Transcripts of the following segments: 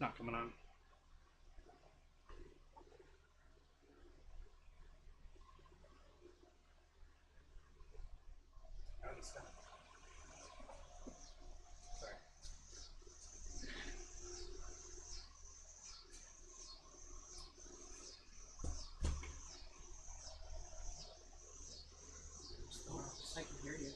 not coming on. Sorry. I can hear you.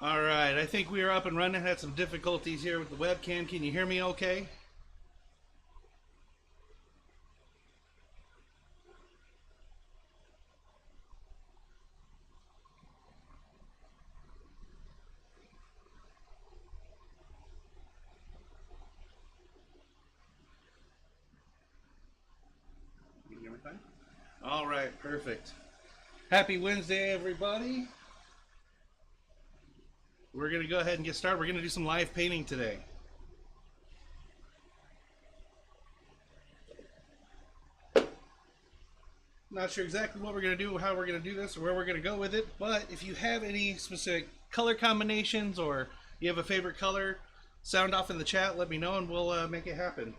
All right, I think we are up and running. Had some difficulties here with the webcam. Can you hear me okay? You can hear me fine? All right, perfect. Happy Wednesday, everybody. We're going to go ahead and get started. We're going to do some live painting today. Not sure exactly what we're going to do, how we're going to do this, or where we're going to go with it, but if you have any specific color combinations or you have a favorite color, sound off in the chat, let me know, and we'll make it happen.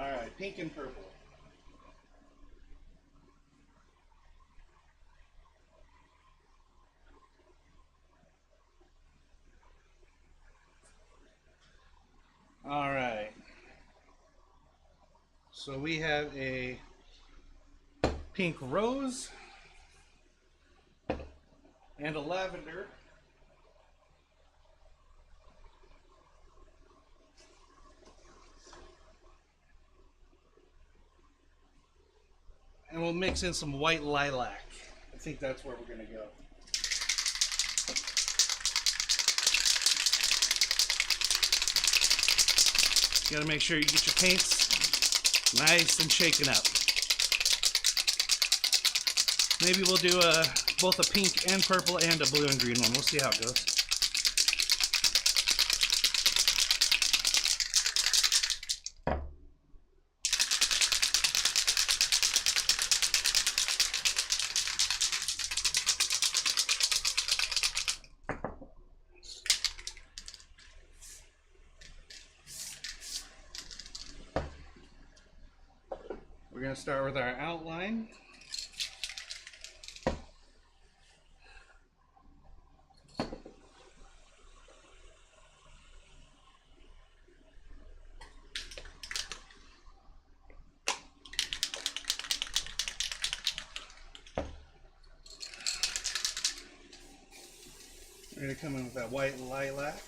All right, pink and purple. All right. So we have a pink rose and a lavender. And we'll mix in some white lilac. I think that's where we're going to go. You got to make sure you get your paints nice and shaken up. Maybe we'll do both a pink and purple and a blue and green one. We'll see how it goes. We're going to start with our outline. We're going to come in with that white lilac.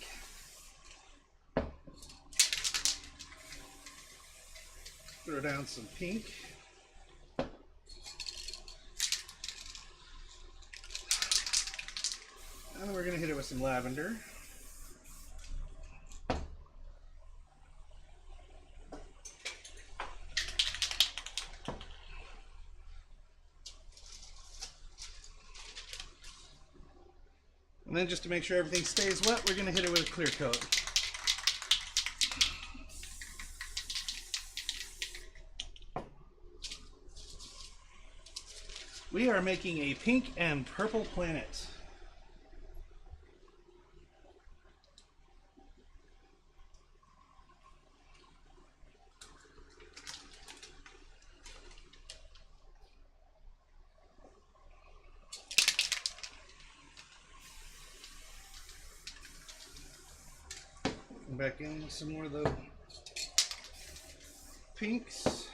Throw down some pink. And then we're going to hit it with some lavender. And then just to make sure everything stays wet, we're going to hit it with a clear coat. We are making a pink and purple planet. Back in with some more of the pinks.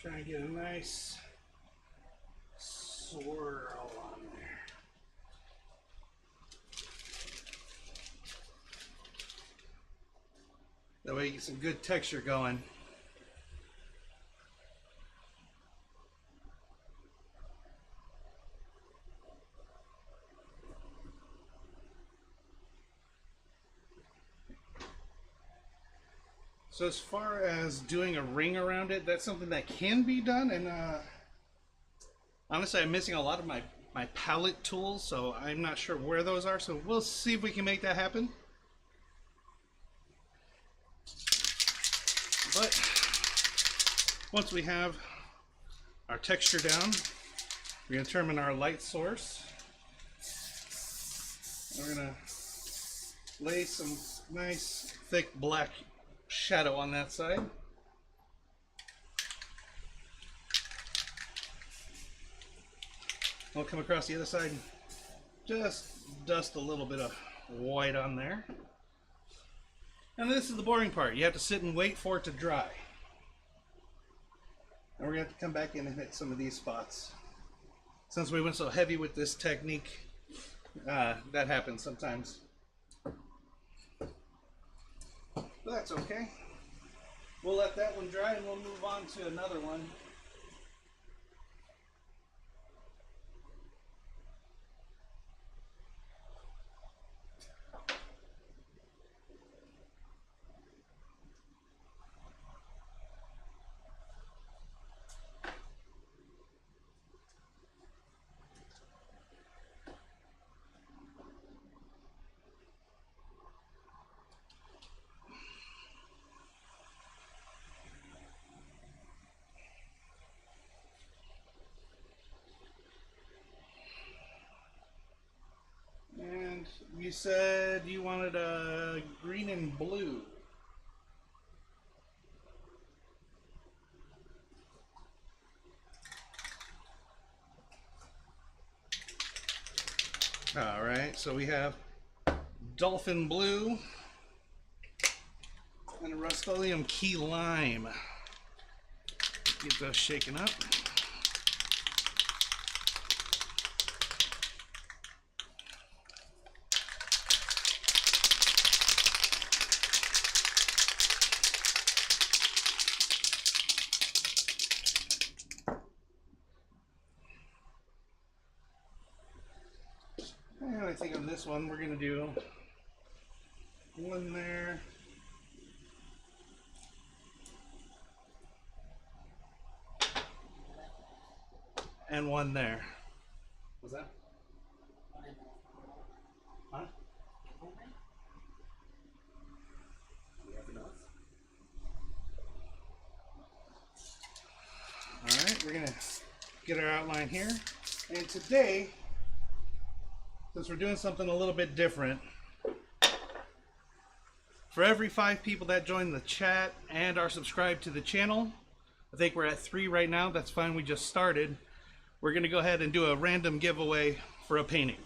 Try and get a nice swirl on there. That way you get some good texture going. So as far as doing a ring around it, that's something that can be done, and honestly I'm missing a lot of my palette tools, so I'm not sure where those are, so we'll see if we can make that happen. But once we have our texture down, we're going to determine our light source. We're going to lay some nice thick black shadow on that side. We'll come across the other side and just dust a little bit of white on there. And this is the boring part. You have to sit and wait for it to dry. And we're going to have to come back in and hit some of these spots. Since we went so heavy with this technique, that happens sometimes. But that's okay. We'll let that one dry and we'll move on to another one. You said you wanted a green and blue. All right, so we have Dolphin Blue and a Rust-Oleum Key Lime. Get those shaken up. And I think on this one we're going to do one there. And one there. What's that? Huh? Alright, we're going to get our outline here. And today, since we're doing something a little bit different, for every 5 people that join the chat and are subscribed to the channel, I think we're at 3 right now, that's fine, we just started, we're going to go ahead and do a random giveaway for a painting.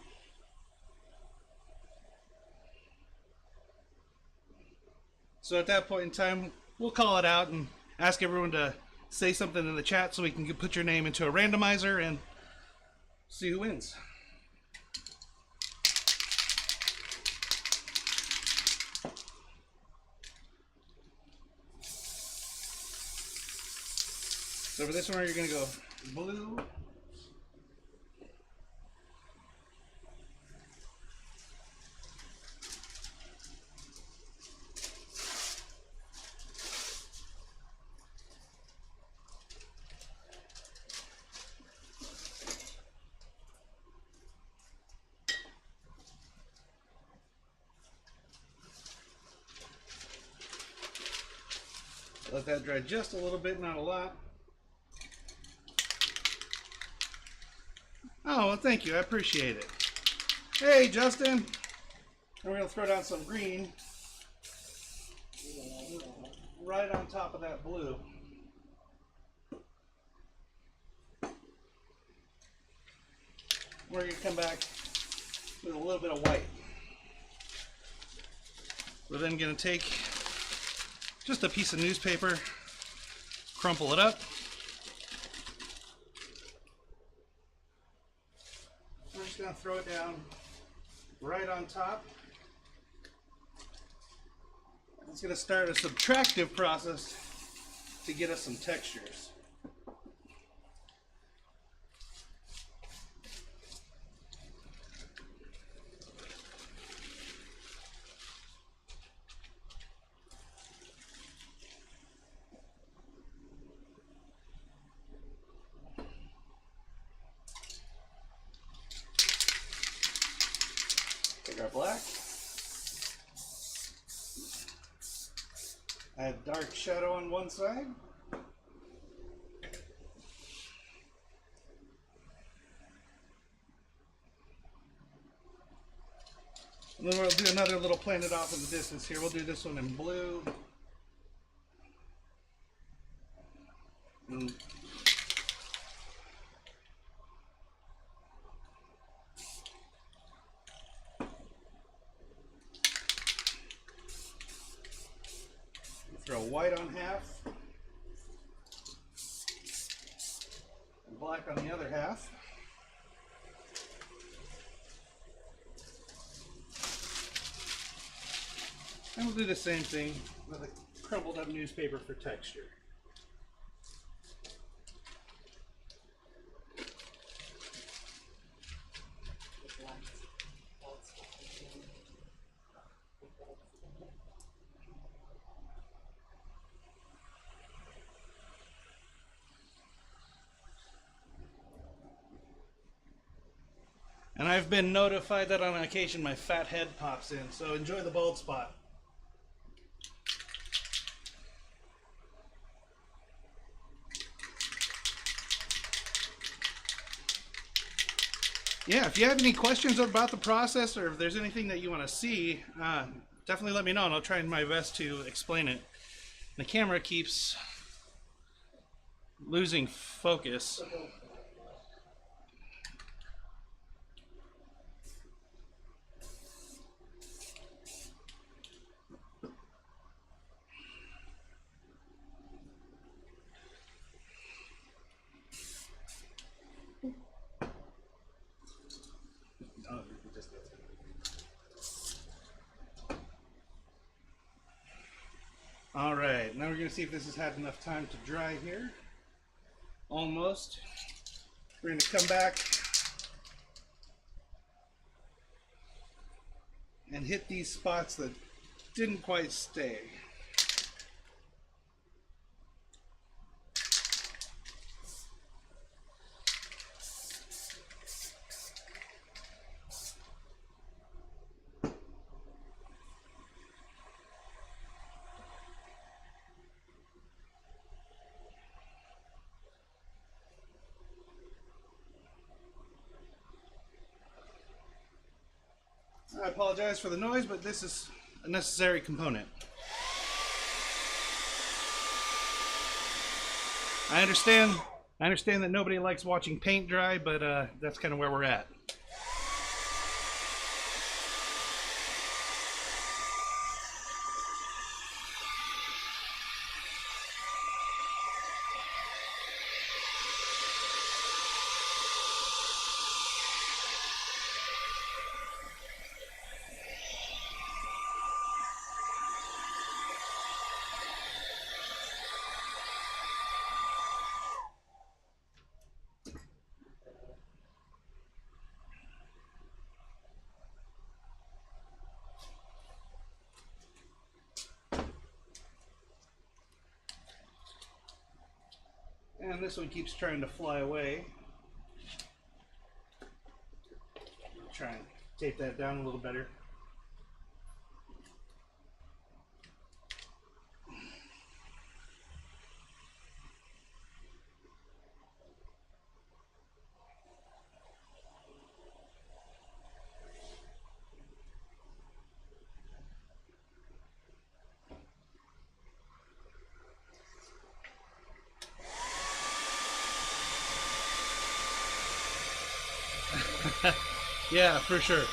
So at that point in time, we'll call it out and ask everyone to say something in the chat so we can put your name into a randomizer and see who wins. So for this one, you're going to go blue. Let that dry just a little bit, not a lot. Oh, well, thank you. I appreciate it. Hey, Justin. And we're going to throw down some green right on top of that blue. We're going to come back with a little bit of white. We're then going to take just a piece of newspaper, crumple it up. We're just going to throw it down right on top. It's going to start a subtractive process to get us some textures. Take our black. Add dark shadow on one side. And then we'll do another little planet off in the distance here. We'll do this one in blue. And throw white on half, and black on the other half. And we'll do the same thing with a crumpled up newspaper for texture. And I've been notified that on occasion my fat head pops in, so enjoy the bald spot. Yeah, if you have any questions about the process or if there's anything that you want to see, definitely let me know and I'll try my best to explain it. The camera keeps losing focus. All right, now we're going to see if this has had enough time to dry here. Almost. We're going to come back and hit these spots that didn't quite stay. I apologize for the noise, but this is a necessary component. I understand that nobody likes watching paint dry, but that's kind of where we're at. And this one keeps trying to fly away. Try and tape that down a little better. Yeah, for sure.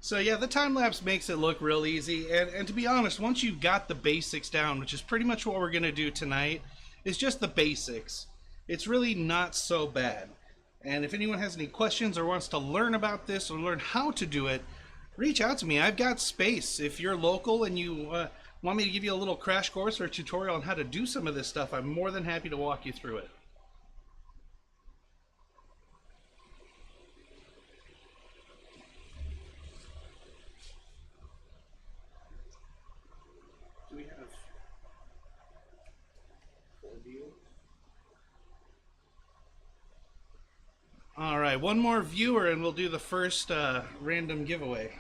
So yeah, the time lapse makes it look real easy, and to be honest, once you've got the basics down, which is pretty much what we're gonna do tonight, is just the basics. It's really not so bad. And if anyone has any questions or wants to learn about this or learn how to do it, reach out to me. I've got space. If you're local and you want me to give you a little crash course or a tutorial on how to do some of this stuff, I'm more than happy to walk you through it. Do we have full view? All right, one more viewer and we'll do the first random giveaway.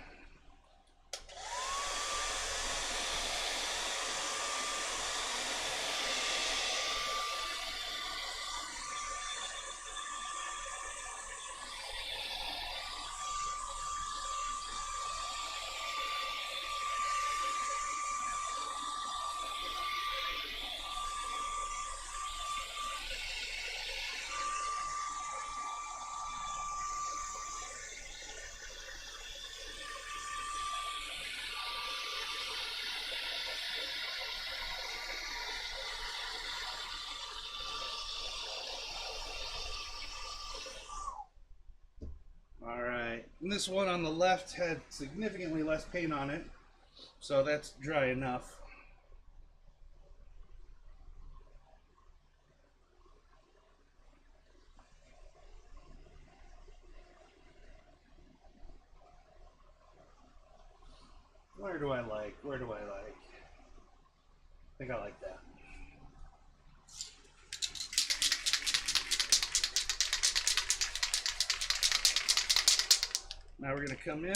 All right, and this one on the left had significantly less paint on it, so that's dry enough. Where do I like? Where do I like? I think I like that. Now we're going to come in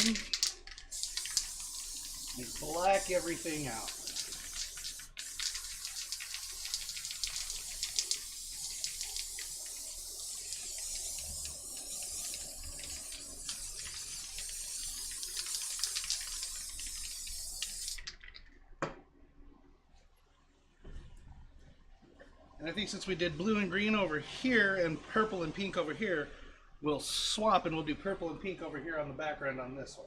and black everything out. And I think since we did blue and green over here and purple and pink over here, we'll swap and we'll do purple and pink over here on the background on this one.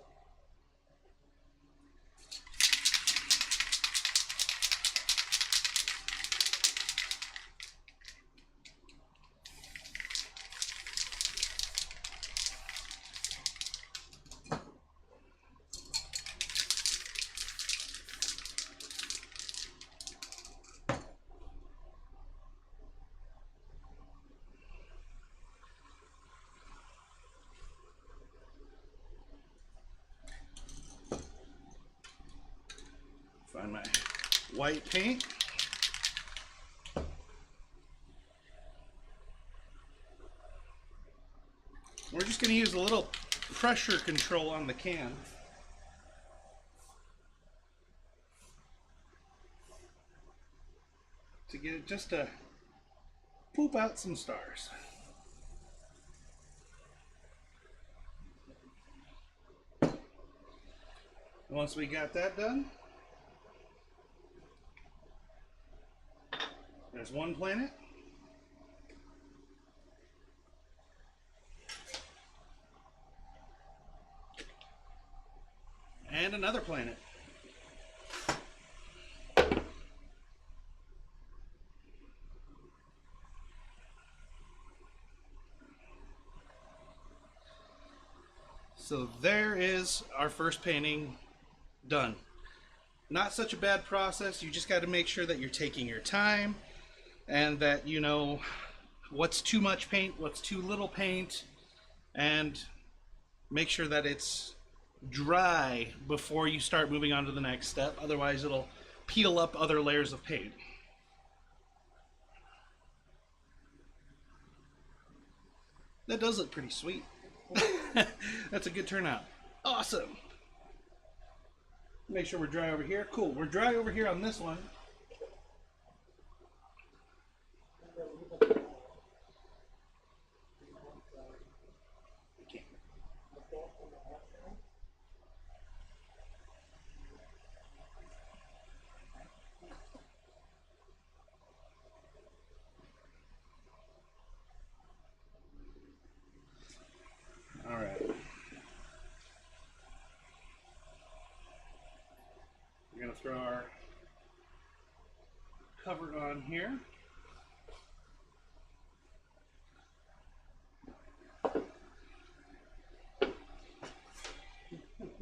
white paint. We're just going to use a little pressure control on the can to get it just to poop out some stars. Once we got that done, there's one planet. And another planet. So there is our first painting done. Not such a bad process. You just got to make sure that you're taking your time and that you know what's too much paint, what's too little paint, and make sure that it's dry before you start moving on to the next step. Otherwise it'll peel up other layers of paint. That does look pretty sweet. That's a good turnout. Awesome. Make sure we're dry over here. Cool. We're dry over here on this one. All right. We're going to throw our cover on here.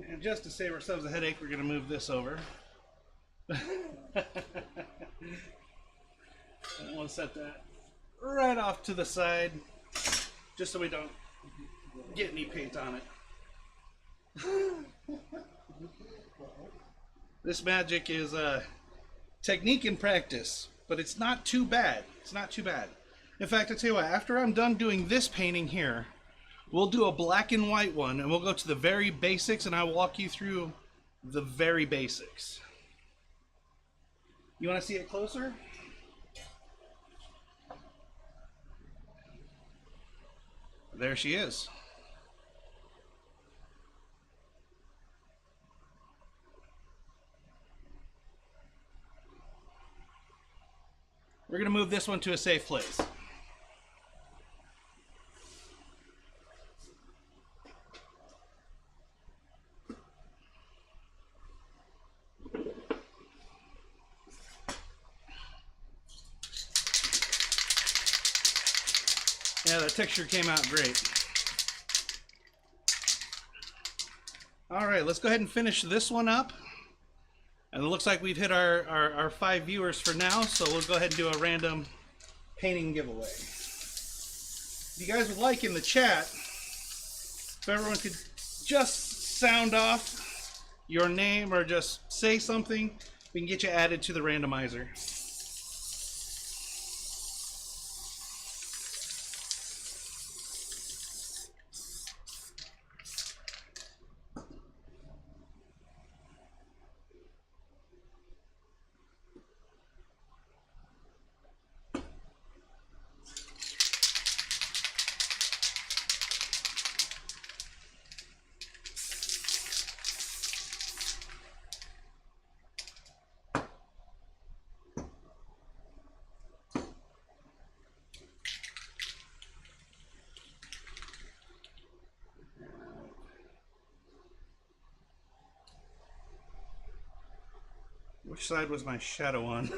And just to save ourselves a headache, we're going to move this over. I want to set that right off to the side, just so we don't get any paint on it. This magic is a technique and practice, but it's not too bad. It's not too bad. In fact, I'll tell you what, after I'm done doing this painting here, we'll do a black and white one, and we'll go to the very basics, and I'll walk you through the very basics. You want to see it closer? There she is. We're going to move this one to a safe place. Yeah, the texture came out great. All right, let's go ahead and finish this one up. And it looks like we've hit our 5 viewers for now, so we'll go ahead and do a random painting giveaway. If you guys would like in the chat, if everyone could just sound off your name or just say something, we can get you added to the randomizer. Which side was my shadow on?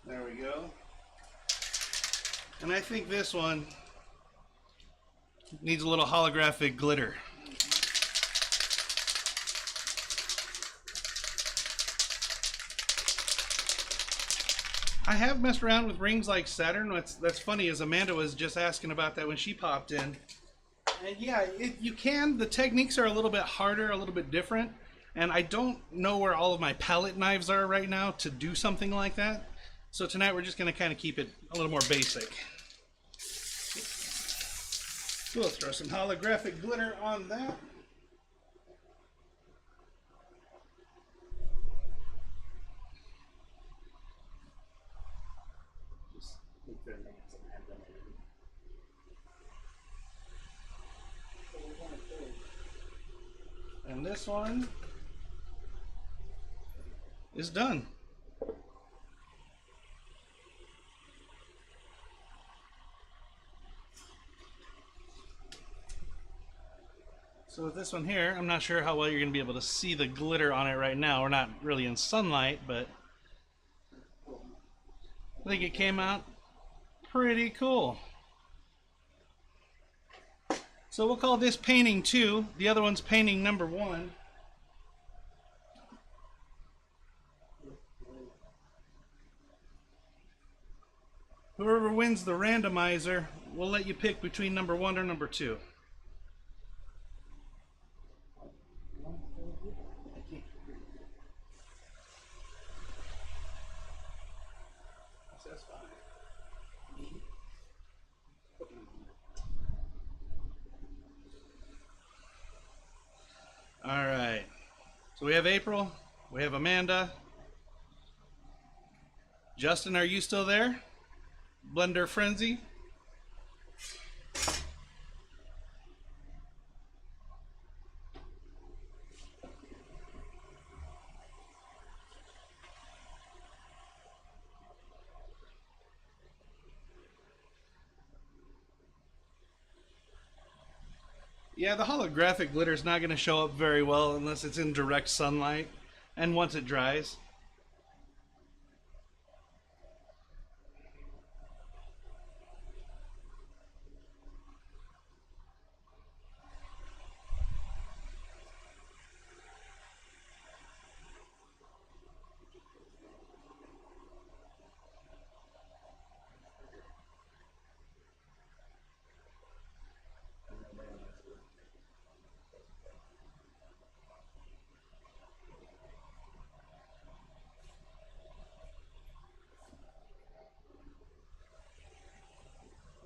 There we go. And I think this one Needs a little holographic glitter. I have messed around with rings like Saturn. That's funny, as Amanda was just asking about that when she popped in. And yeah, you can. The techniques are a little bit harder, a little bit different. And I don't know where all of my palette knives are right now to do something like that. So tonight we're just going to kind of keep it a little more basic. We'll throw some holographic glitter on that. And this one is done. So with this one here, I'm not sure how well you're going to be able to see the glitter on it right now. We're not really in sunlight, but I think it came out pretty cool. So we'll call this painting 2. The other one's painting number 1. Whoever wins the randomizer, we'll let you pick between number 1 or number 2. All right, so we have April, we have Amanda. Justin, are you still there? Blender Frenzy? Yeah, the holographic glitter is not going to show up very well unless it's in direct sunlight and once it dries.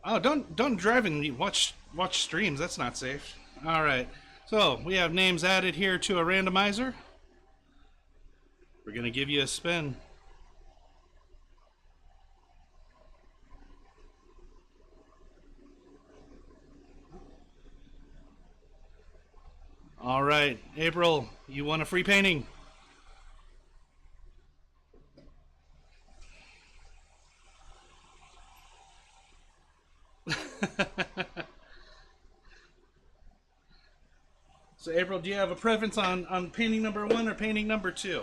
Oh, don't drive and watch streams. That's not safe. All right. So we have names added here to a randomizer. We're gonna give you a spin. All right, April, you won a free painting. So April, do you have a preference on painting number 1 or painting number 2?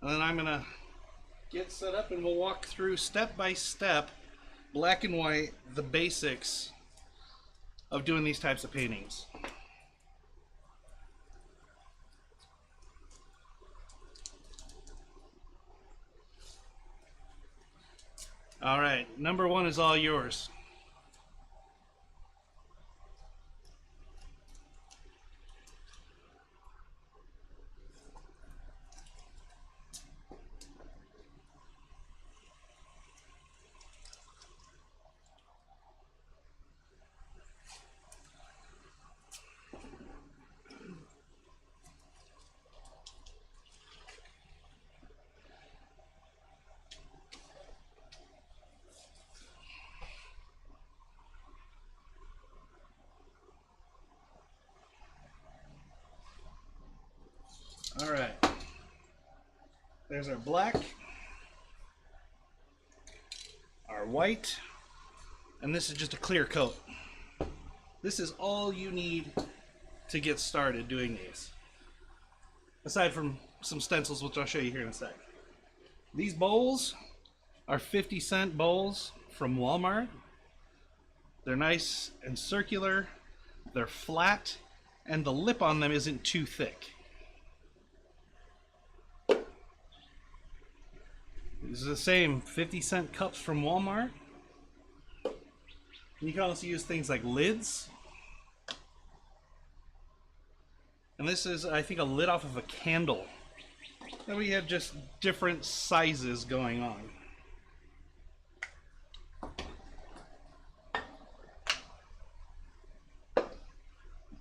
And then I'm gonna get set up and we'll walk through step by step, black and white, the basics of doing these types of paintings. All right, number 1 is all yours. All right, there's our black. our white, and this is just a clear coat. This is all you need to get started doing these. Aside from some stencils, which I'll show you here in a sec. These bowls are 50-cent bowls from Walmart. They're nice and circular, they're flat, and the lip on them isn't too thick. These are the same 50-cent cups from Walmart. And you can also use things like lids. And this is, I think, a lid off of a candle. And we have just different sizes going on.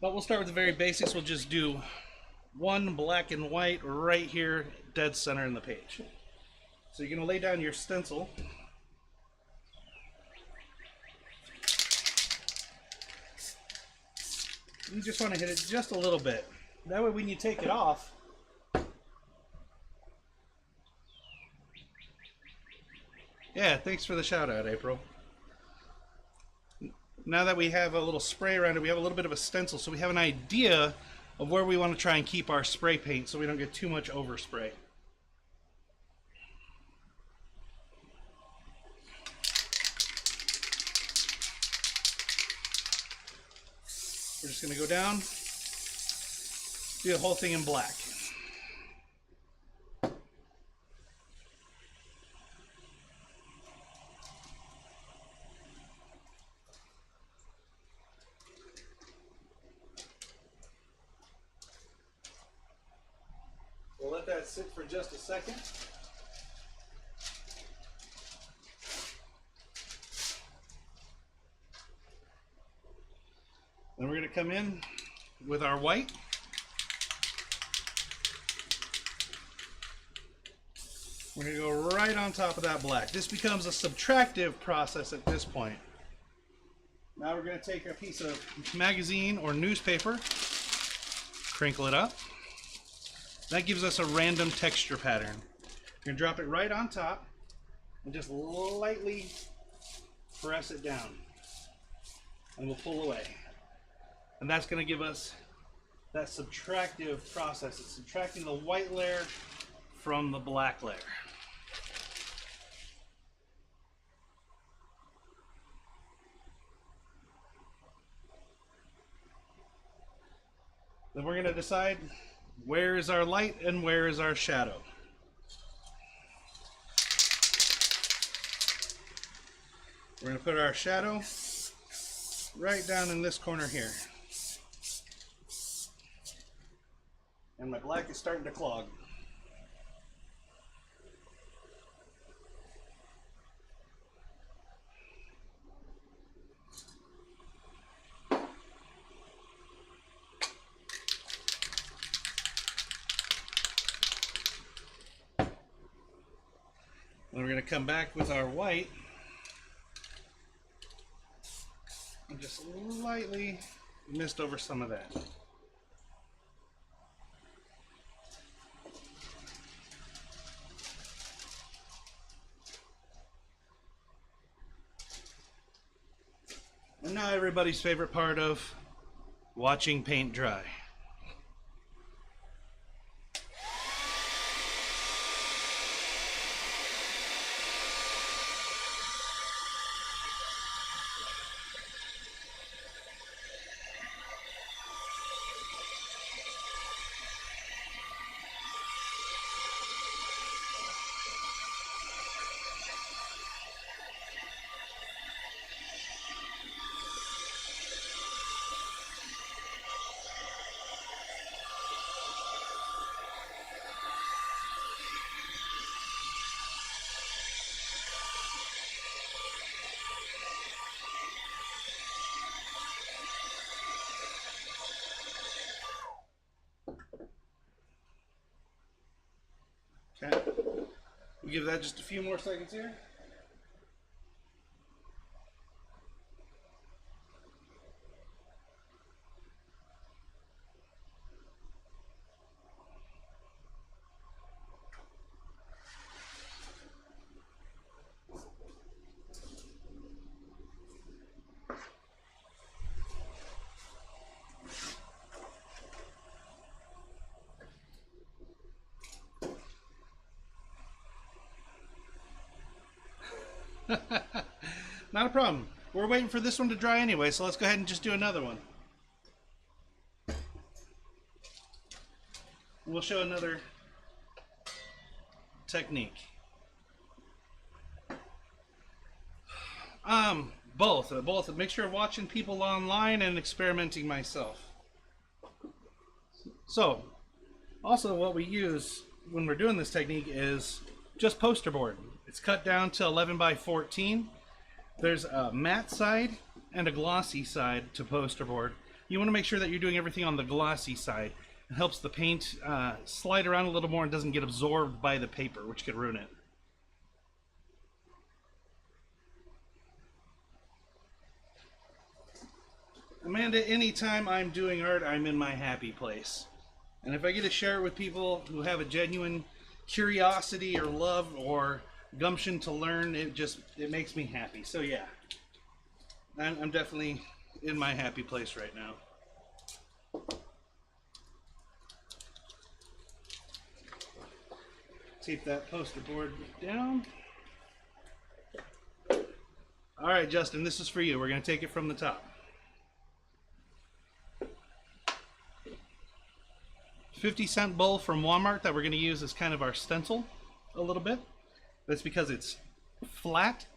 But we'll start with the very basics. We'll just do one black and white right here, dead center in the page. So you're going to lay down your stencil. You just want to hit it just a little bit. That way when you take it off, yeah, thanks for the shout out, April. Now that we have a little spray around it, we have a little bit of a stencil, so we have an idea of where we want to try and keep our spray paint so we don't get too much overspray. We're just going to go down, do the whole thing in black. We'll let that sit for just a second. Then we're going to come in with our white. We're going to go right on top of that black. This becomes a subtractive process at this point. Now we're going to take a piece of magazine or newspaper, crinkle it up. That gives us a random texture pattern. We're going to drop it right on top and just lightly press it down. And we'll pull away. And that's going to give us that subtractive process. It's subtracting the white layer from the black layer. Then we're going to decide where is our light and where is our shadow. We're going to put our shadow right down in this corner here. And my black is starting to clog. Then we're going to come back with our white and just lightly mist over some of that. And now everybody's favorite part of watching paint dry. Okay. We'll give that just a few more seconds here. not a problem. We're waiting for this one to dry anyway, so let's go ahead and just do another one. We'll show another technique. Both a mixture of watching people online and experimenting myself. So, also what we use when we're doing this technique is just poster board. It's cut down to 11 by 14. There's a matte side and a glossy side to poster board. You want to make sure that you're doing everything on the glossy side. It helps the paint slide around a little more and doesn't get absorbed by the paper, which could ruin it. Amanda, anytime I'm doing art, I'm in my happy place. And if I get to share it with people who have a genuine curiosity or love or gumption to learn, it makes me happy. So yeah, I'm definitely in my happy place right now. Tape that poster board down. All right, Justin, this is for you. We're going to take it from the top. 50-cent bowl from Walmart that we're going to use as kind of our stencil a little bit. That's because it's flat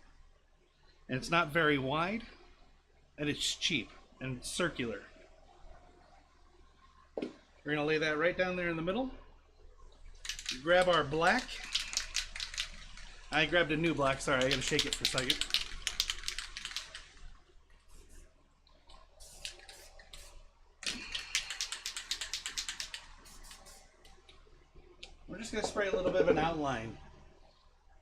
and it's not very wide and it's cheap and circular. We're going to lay that right down there in the middle. Grab our black. I grabbed a new black. Sorry, I got to shake it for a second. We're just going to spray a little bit of an outline.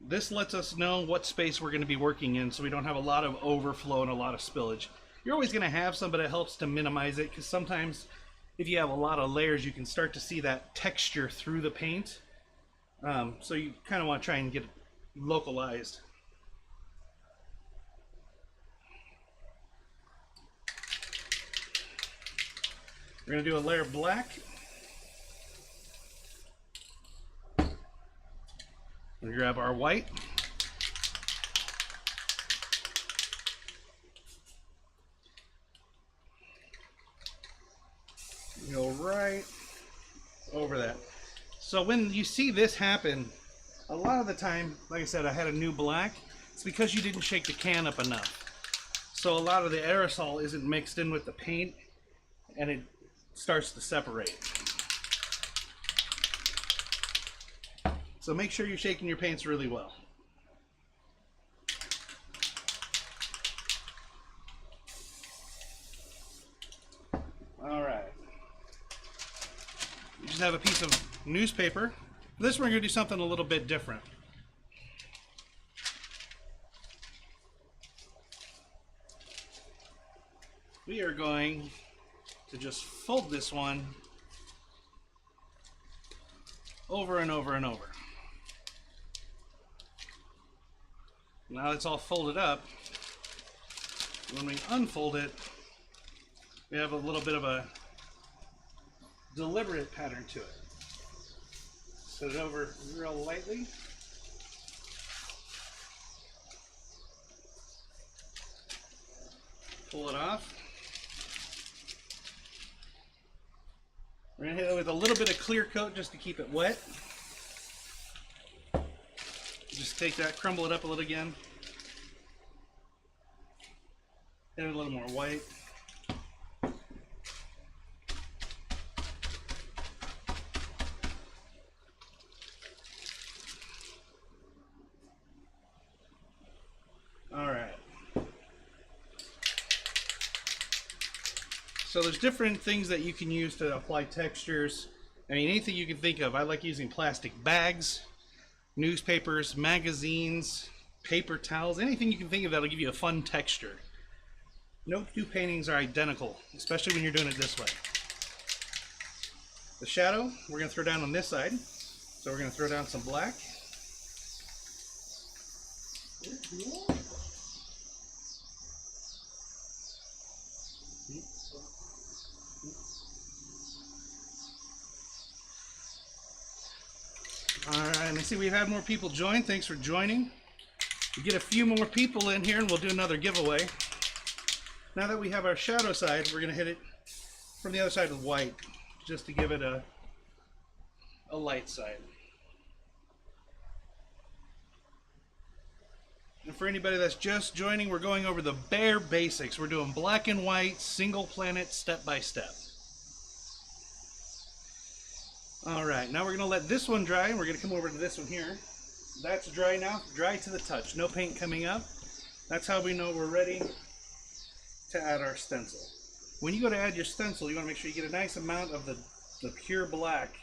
This lets us know what space we're going to be working in so we don't have a lot of overflow and a lot of spillage. You're always going to have some, but it helps to minimize it because sometimes if you have a lot of layers, you can start to see that texture through the paint. So you kind of want to try and get it localized. We're going to do a layer of black. We grab our white. Go right over that. So when you see this happen, a lot of the time, like I said, I had a new black. It's because you didn't shake the can up enough. So a lot of the aerosol isn't mixed in with the paint and it starts to separate. So make sure you're shaking your paints really well. All right. You just have a piece of newspaper. For this one, we're going to do something a little bit different. We are going to just fold this one over and over and over. Now it's all folded up. When we unfold it, we have a little bit of a deliberate pattern to it. Set it over real lightly. Pull it off. We're going to hit it with a little bit of clear coat just to keep it wet. Just take that, crumble it up a little again. Hit it a little more white. All right. So there's different things that you can use to apply textures. I mean, anything you can think of. I like using plastic bags, newspapers, magazines, paper towels, anything you can think of that'll give you a fun texture. No two paintings are identical, especially when you're doing it this way. The shadow, we're going to throw down on this side. So we're going to throw down some black. All right, and I see we've had more people join. Thanks for joining. We get a few more people in here and we'll do another giveaway. Now that we have our shadow side, we're going to hit it from the other side with white, just to give it a light side. And for anybody that's just joining, we're going over the bare basics. We're doing black and white, single planet, step by step. Alright, now we're going to let this one dry, and we're going to come over to this one here. That's dry now, dry to the touch, no paint coming up. That's how we know we're ready to add our stencil. When you go to add your stencil, you want to make sure you get a nice amount of the pure black.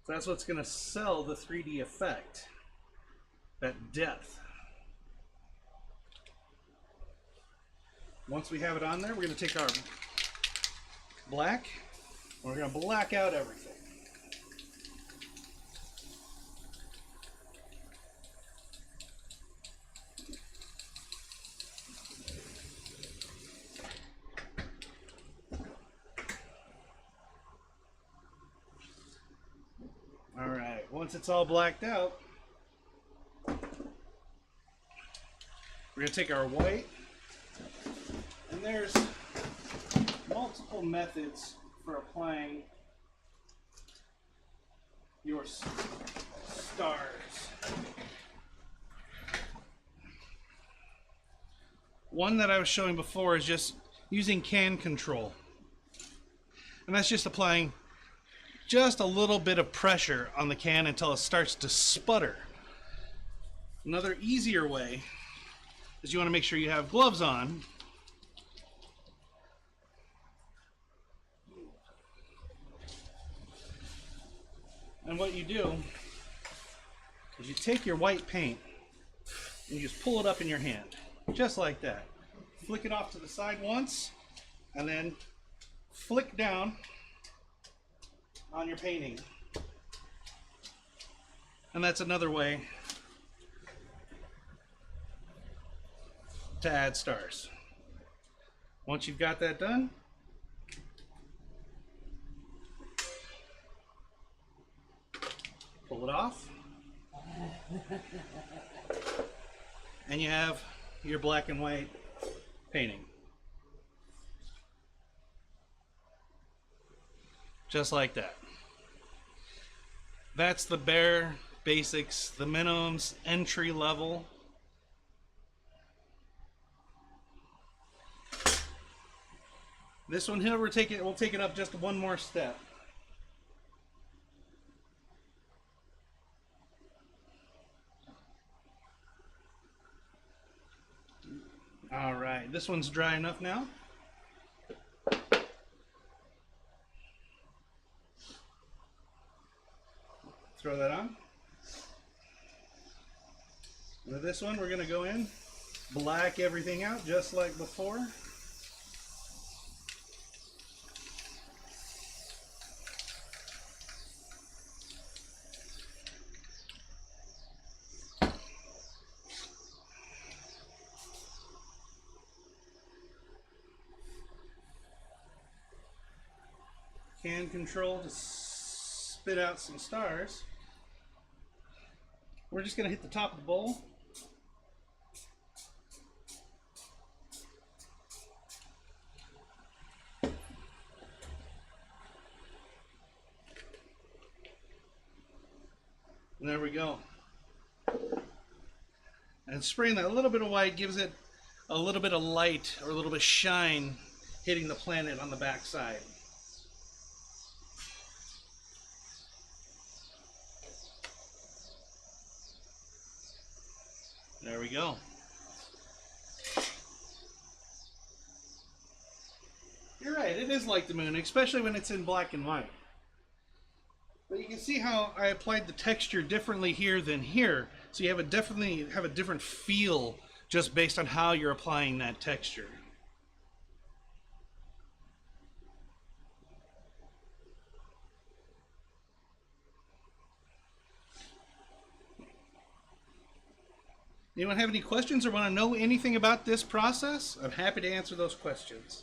So that's what's going to sell the 3D effect, that depth. Once we have it on there, we're going to take our black, and we're going to black out everything. Alright, once it's all blacked out, we're going to take our white, and there's multiple methods for applying your stars. One that I was showing before is just using can control, and that's just applying just a little bit of pressure on the can until it starts to sputter. Another easier way is you want to make sure you have gloves on. And what you do is you take your white paint and you just pull it up in your hand, just like that. Flick it off to the side once, and then flick down on your painting. And that's another way to add stars. Once you've got that done, pull it off, and you have your black and white painting. Just like that. That's the bare basics, the minimums, entry level. This one here, we'll take it up just one more step. All right, this one's dry enough now. Throw that on. With this one, we're going to go in, black everything out just like before. Can control to spit out some stars. We're just going to hit the top of the bowl. And there we go. And spraying that little bit of white gives it a little bit of light or a little bit of shine hitting the planet on the back side. There we go. You're right, it is like the moon, especially when it's in black and white. But you can see how I applied the texture differently here than here. So you definitely have a different feel just based on how you're applying that texture. Anyone have any questions or want to know anything about this process? I'm happy to answer those questions.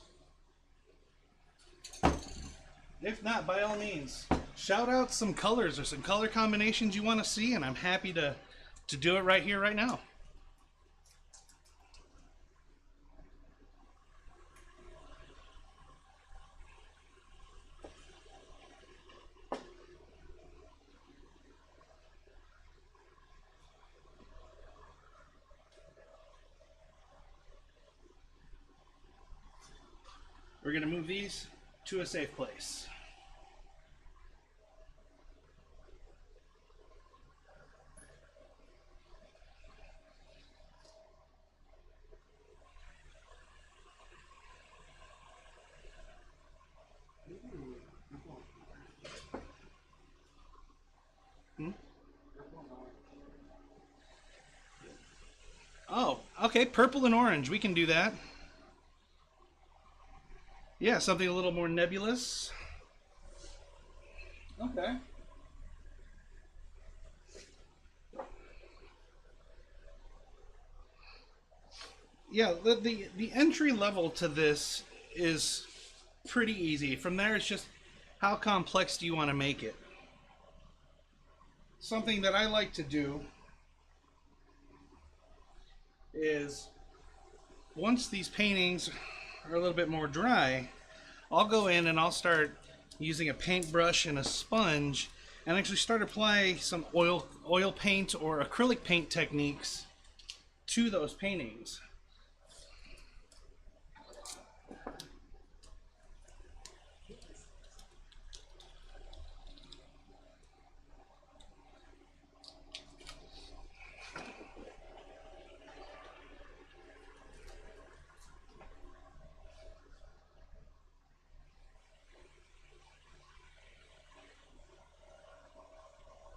If not, by all means, shout out some colors or some color combinations you want to see, and I'm happy to do it right here, right now. We're going to move these to a safe place. Oh, okay, purple and orange. We can do that. Yeah, something a little more nebulous. Okay. Yeah, the entry level to this is pretty easy. From there, it's just how complex do you want to make it? Something that I like to do is once these paintings are a little bit more dry, I'll go in and I'll start using a paintbrush and a sponge and actually start applying some oil paint or acrylic paint techniques to those paintings.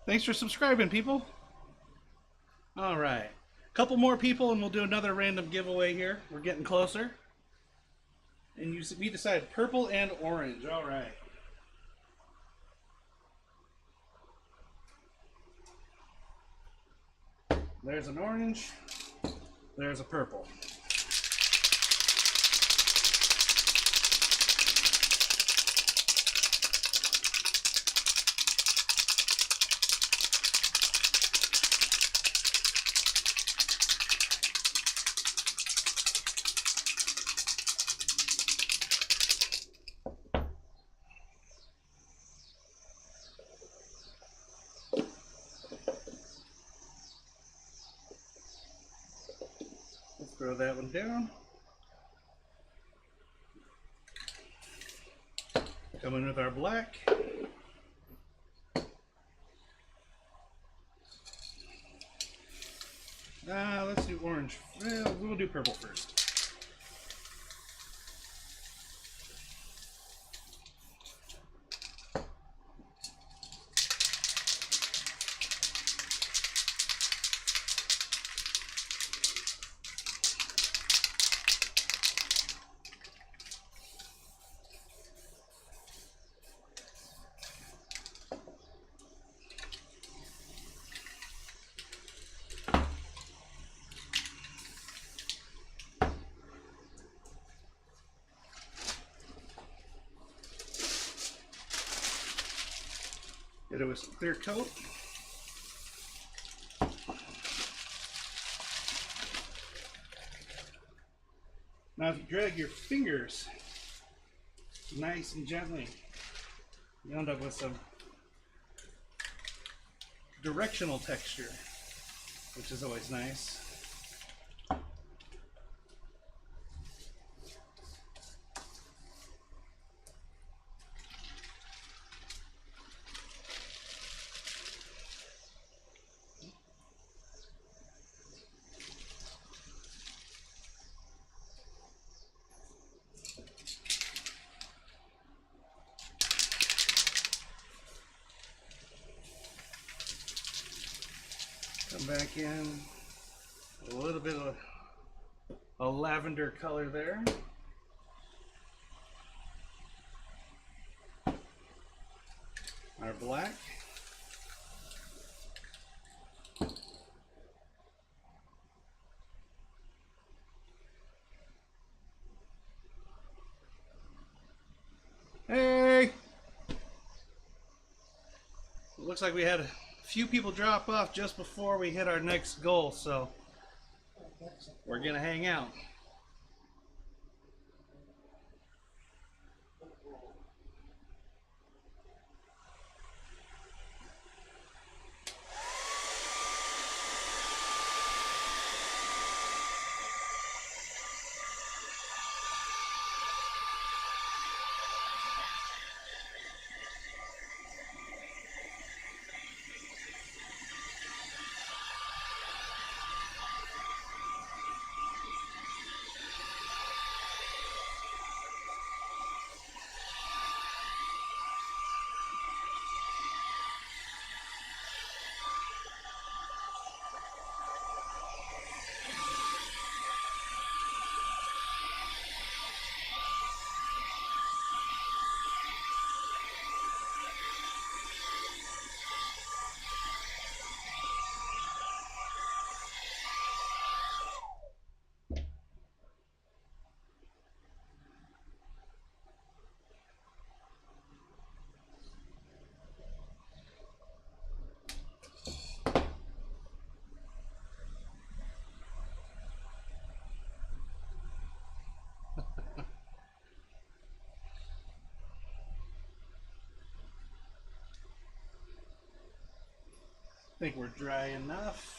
Thanks for subscribing, people. All right. Couple more people and we'll do another random giveaway here. We're getting closer. And we decided purple and orange. All right. There's an orange. There's a purple. Throw that one down. Come in with our black. Let's do orange. Well, we'll do purple first. Get it with some clear coat. Now if you drag your fingers nice and gently, you end up with some directional texture, which is always nice. Come back in, a little bit of a lavender color there. Our black. Hey! It looks like we had a few people drop off just before we hit our next goal, so we're gonna hang out. I think we're dry enough.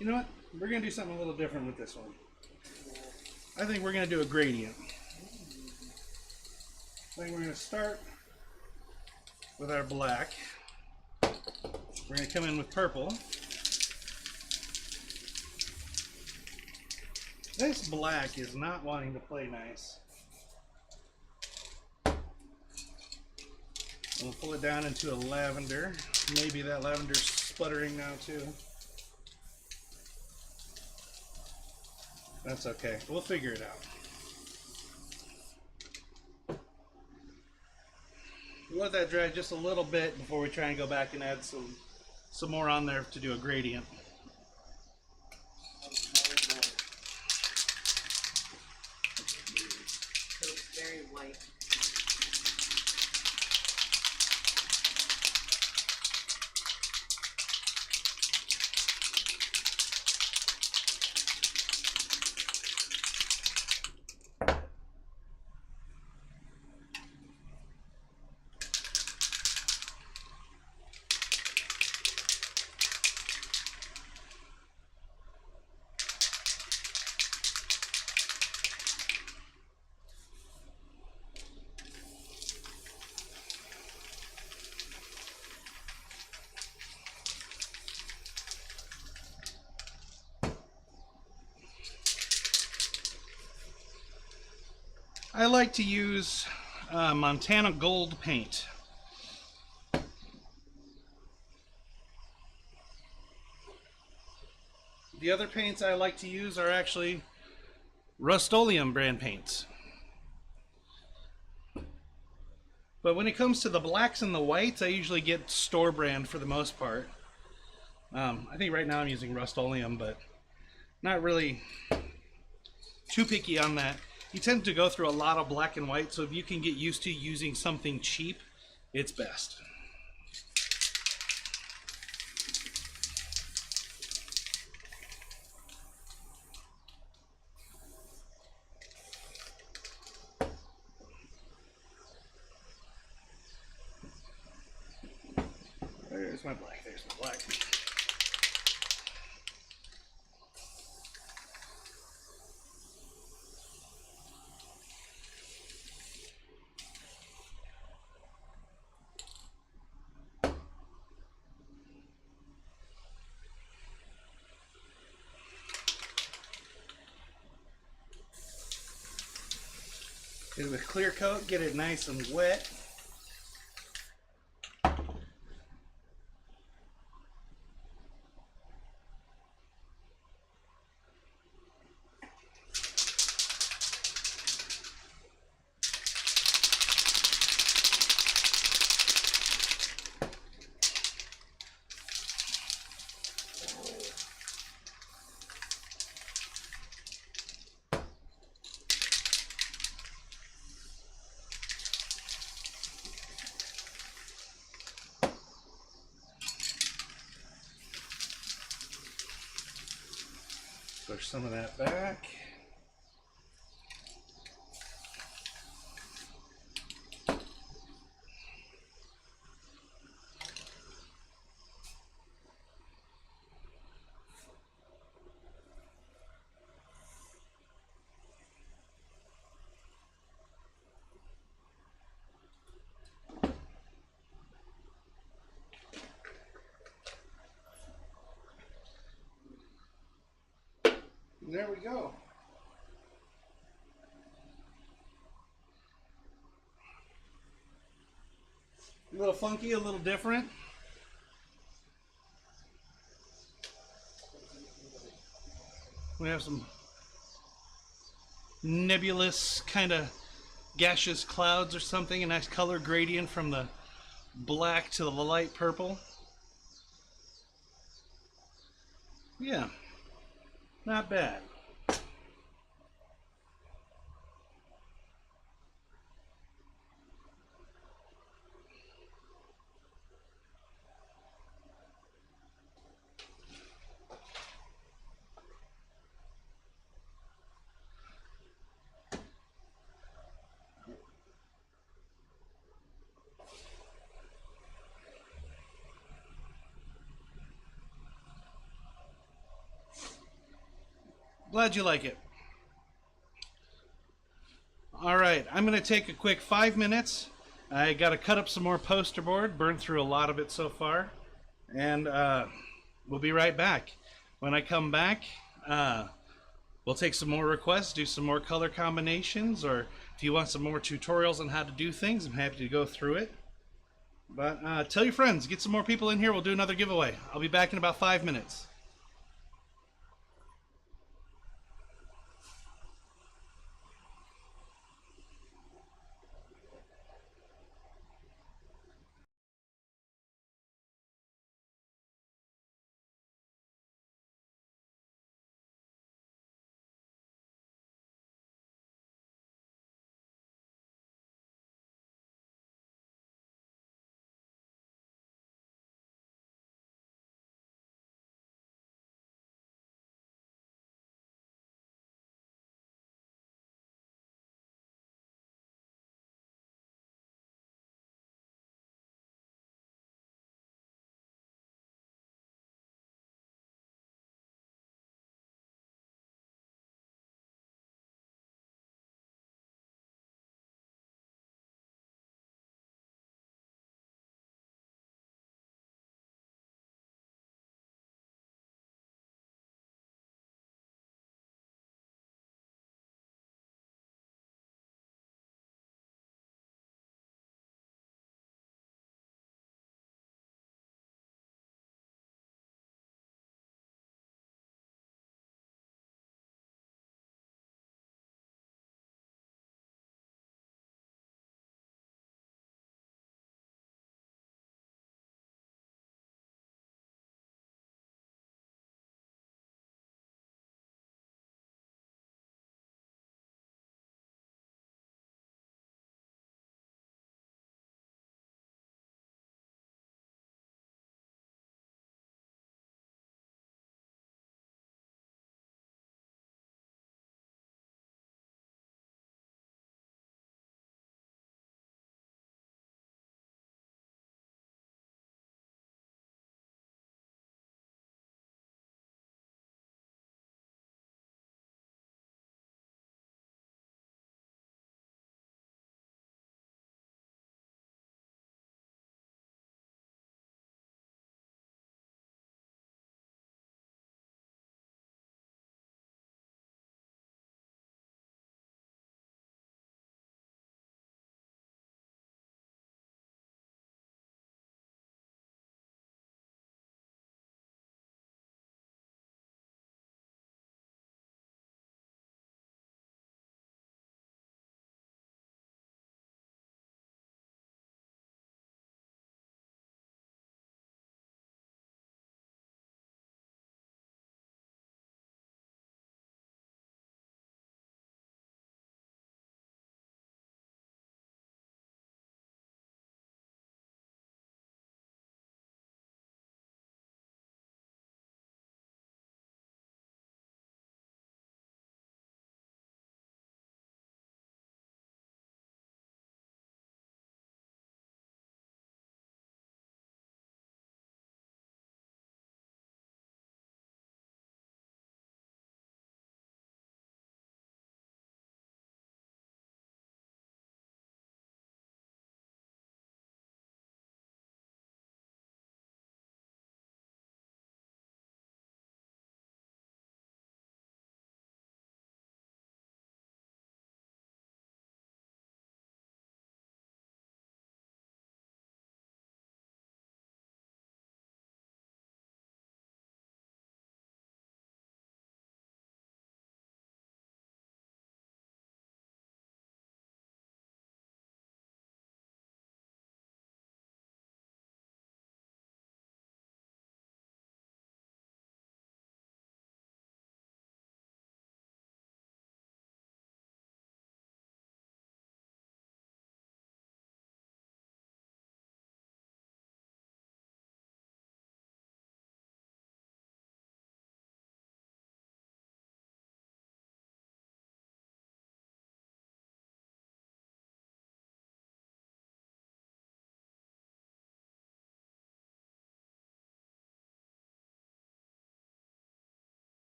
You know what? We're going to do something a little different with this one. I think we're going to do a gradient. I think we're going to start with our black. We're going to come in with purple. This black is not wanting to play nice. We'll pull it down into a lavender. Maybe that lavender's sputtering now too. That's okay. We'll figure it out. We'll let that dry just a little bit before we try and go back and add some more on there to do a gradient. So it's very white. I like to use Montana Gold paint. The other paints I like to use are actually Rust-Oleum brand paints. But when it comes to the blacks and the whites, I usually get store brand for the most part. I think right now I'm using Rust-Oleum, but not really too picky on that. You tend to go through a lot of black and white, so if you can get used to using something cheap, it's best. There's my black, there's my black. Get it with clear coat, get it nice and wet. Push some of that back. There we go. A little funky, a little different. We have some nebulous kind of gaseous clouds or something, a nice color gradient from the black to the light purple. Yeah, not bad. Glad you like it. All right, I'm going to take a quick 5 minutes. I got to cut up some more poster board, burned through a lot of it so far, and we'll be right back. When I come back, we'll take some more requests, do some more color combinations, or if you want some more tutorials on how to do things, I'm happy to go through it. But tell your friends, get some more people in here, we'll do another giveaway. I'll be back in about 5 minutes.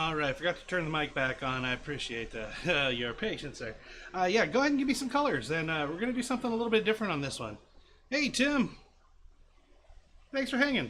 All right, forgot to turn the mic back on. I appreciate your patience there. Yeah, go ahead and give me some colors, and we're going to do something a little bit different on this one. Hey, Tim. Thanks for hanging.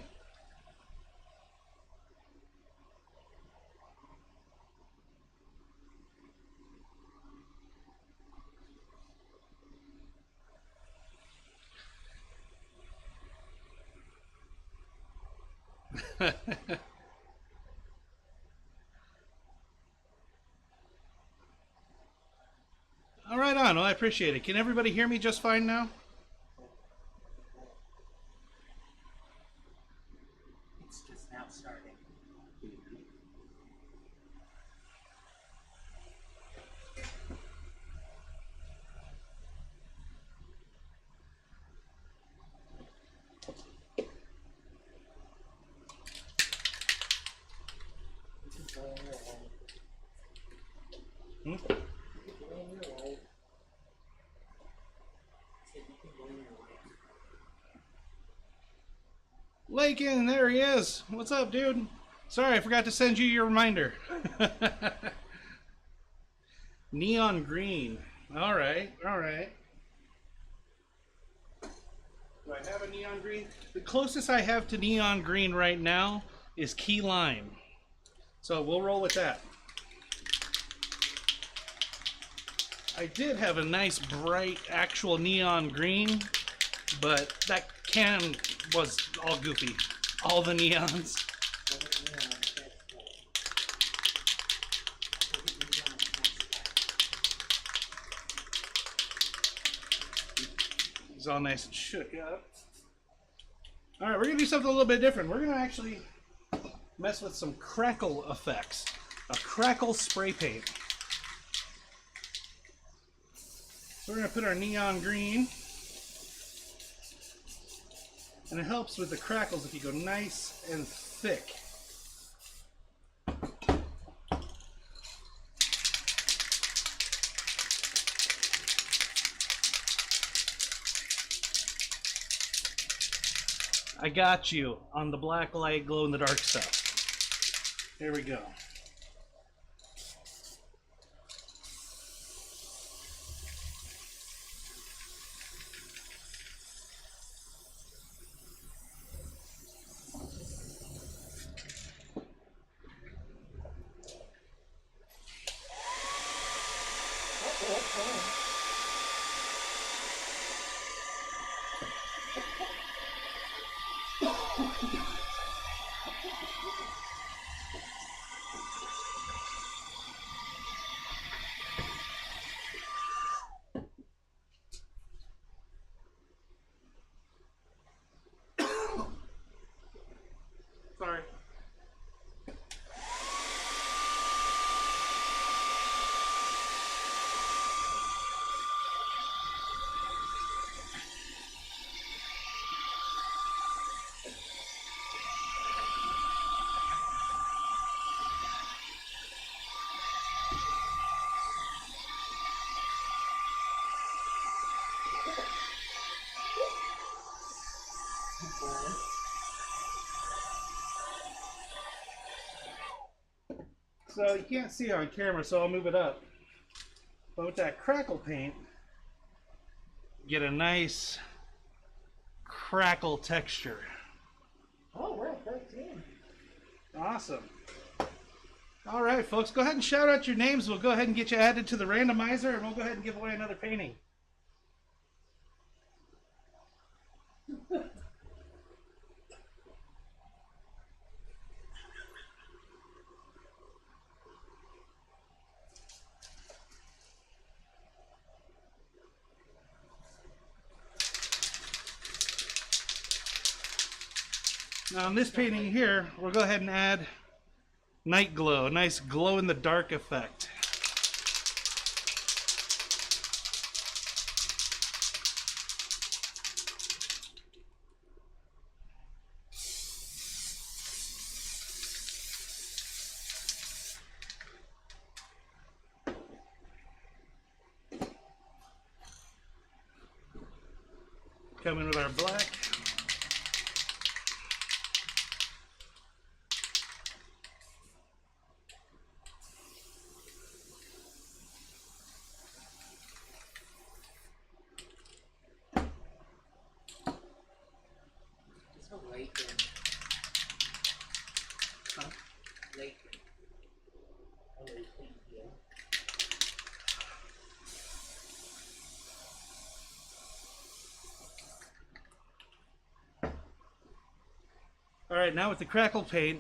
All right on. Well, I appreciate it. Can everybody hear me just fine now? It's just now starting. Hmm? Lakin, there he is. What's up, dude? Sorry, I forgot to send you your reminder. Neon green. All right, all right. Do I have a neon green? The closest I have to neon green right now is key lime. So we'll roll with that. I did have a nice bright actual neon green, but that can was all goofy. All the neons. It's all nice and shook up. All right, we're gonna do something a little bit different. We're gonna actually mess with some Crackle effects. A Crackle spray paint. So we're gonna put our neon green. And it helps with the crackles if you go nice and thick. I got you on the black light, glow in the dark stuff. Here we go. Sorry. So you can't see it on camera, so I'll move it up. But with that Crackle paint, get a nice crackle texture. Oh, we're at 13. Awesome. All right, folks, go ahead and shout out your names. We'll go ahead and get you added to the randomizer, and we'll go ahead and give away another painting. Now on this painting here, we'll go ahead and add night glow, a nice glow in the dark effect. Come in with our black. All right, now with the Crackle paint,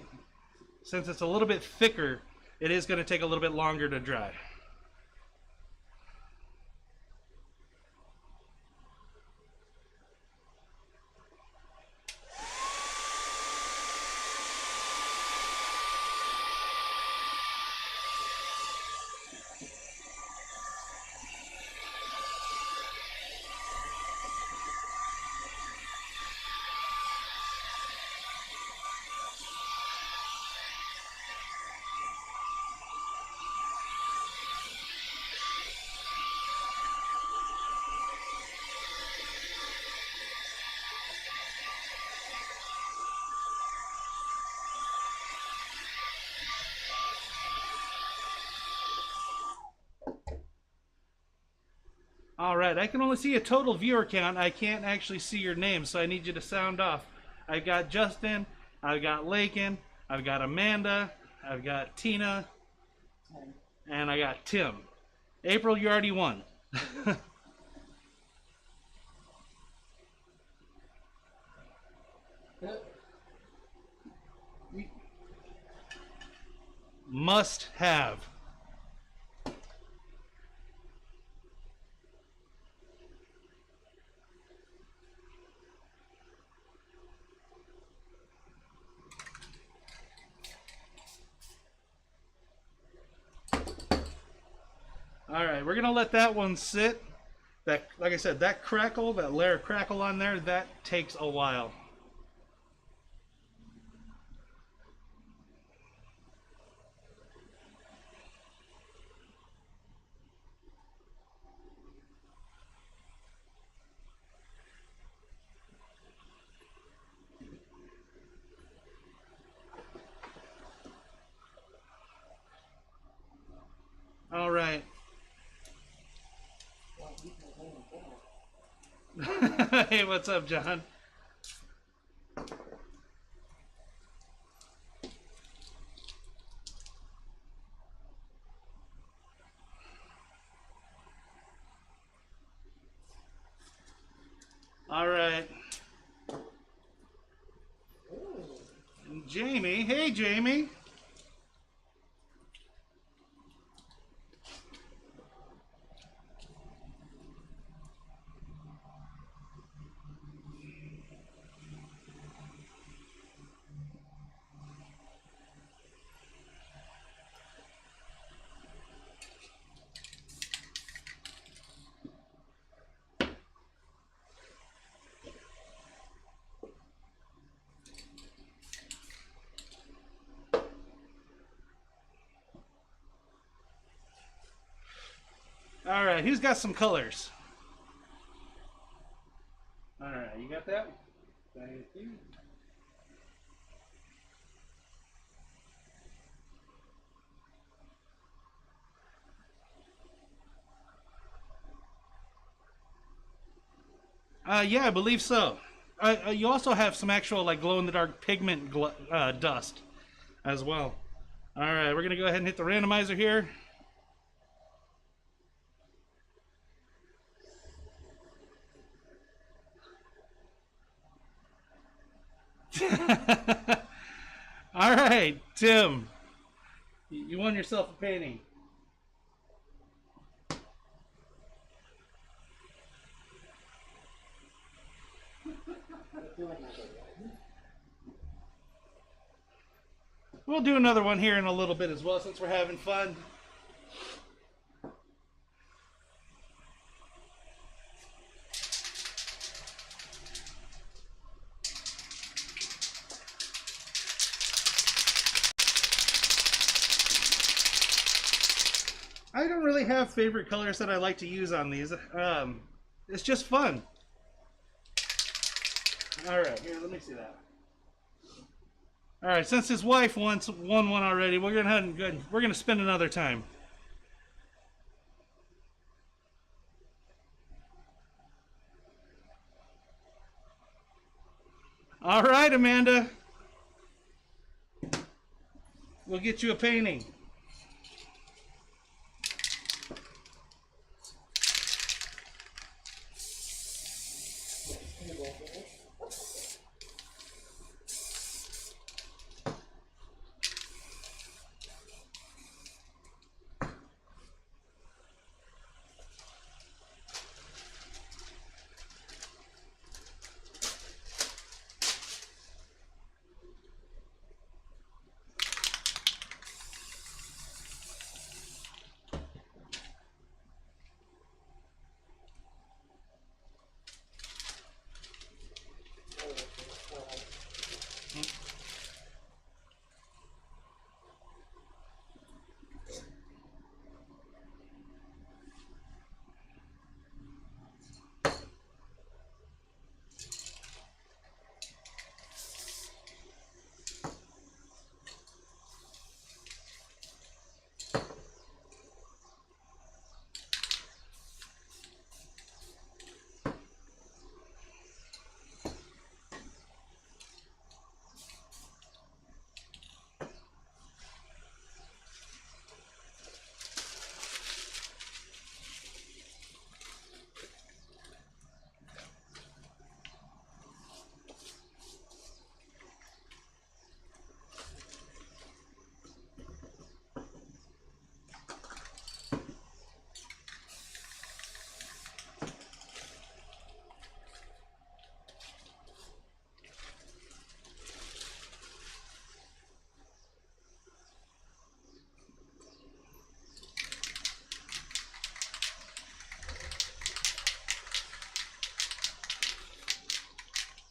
since it's a little bit thicker, it is going to take a little bit longer to dry. All right, I can only see a total viewer count. I can't actually see your name, so I need you to sound off. I've got Justin, I've got Lakin, I've got Amanda, I've got Tina, and I got Tim. April, you already won. Must have. All right, we're gonna let that one sit. That, like I said, that crackle, that layer of crackle on there, that takes a while. All right. Hey, what's up, John? All right. Jamie. Hey, Jamie. All right, who's got some colors? All right, you got that? Thank you. Yeah, I believe so. You also have some actual like glow-in-the-dark pigment dust as well. All right, we're gonna go ahead and hit the randomizer here. All right, Tim, you won yourself a painting. We'll do another one here in a little bit as well, since we're having fun. I don't really have favorite colors that I like to use on these. It's just fun. All right, here, let me see that. All right, since his wife won one already, we're gonna spend another time. All right, Amanda. We'll get you a painting.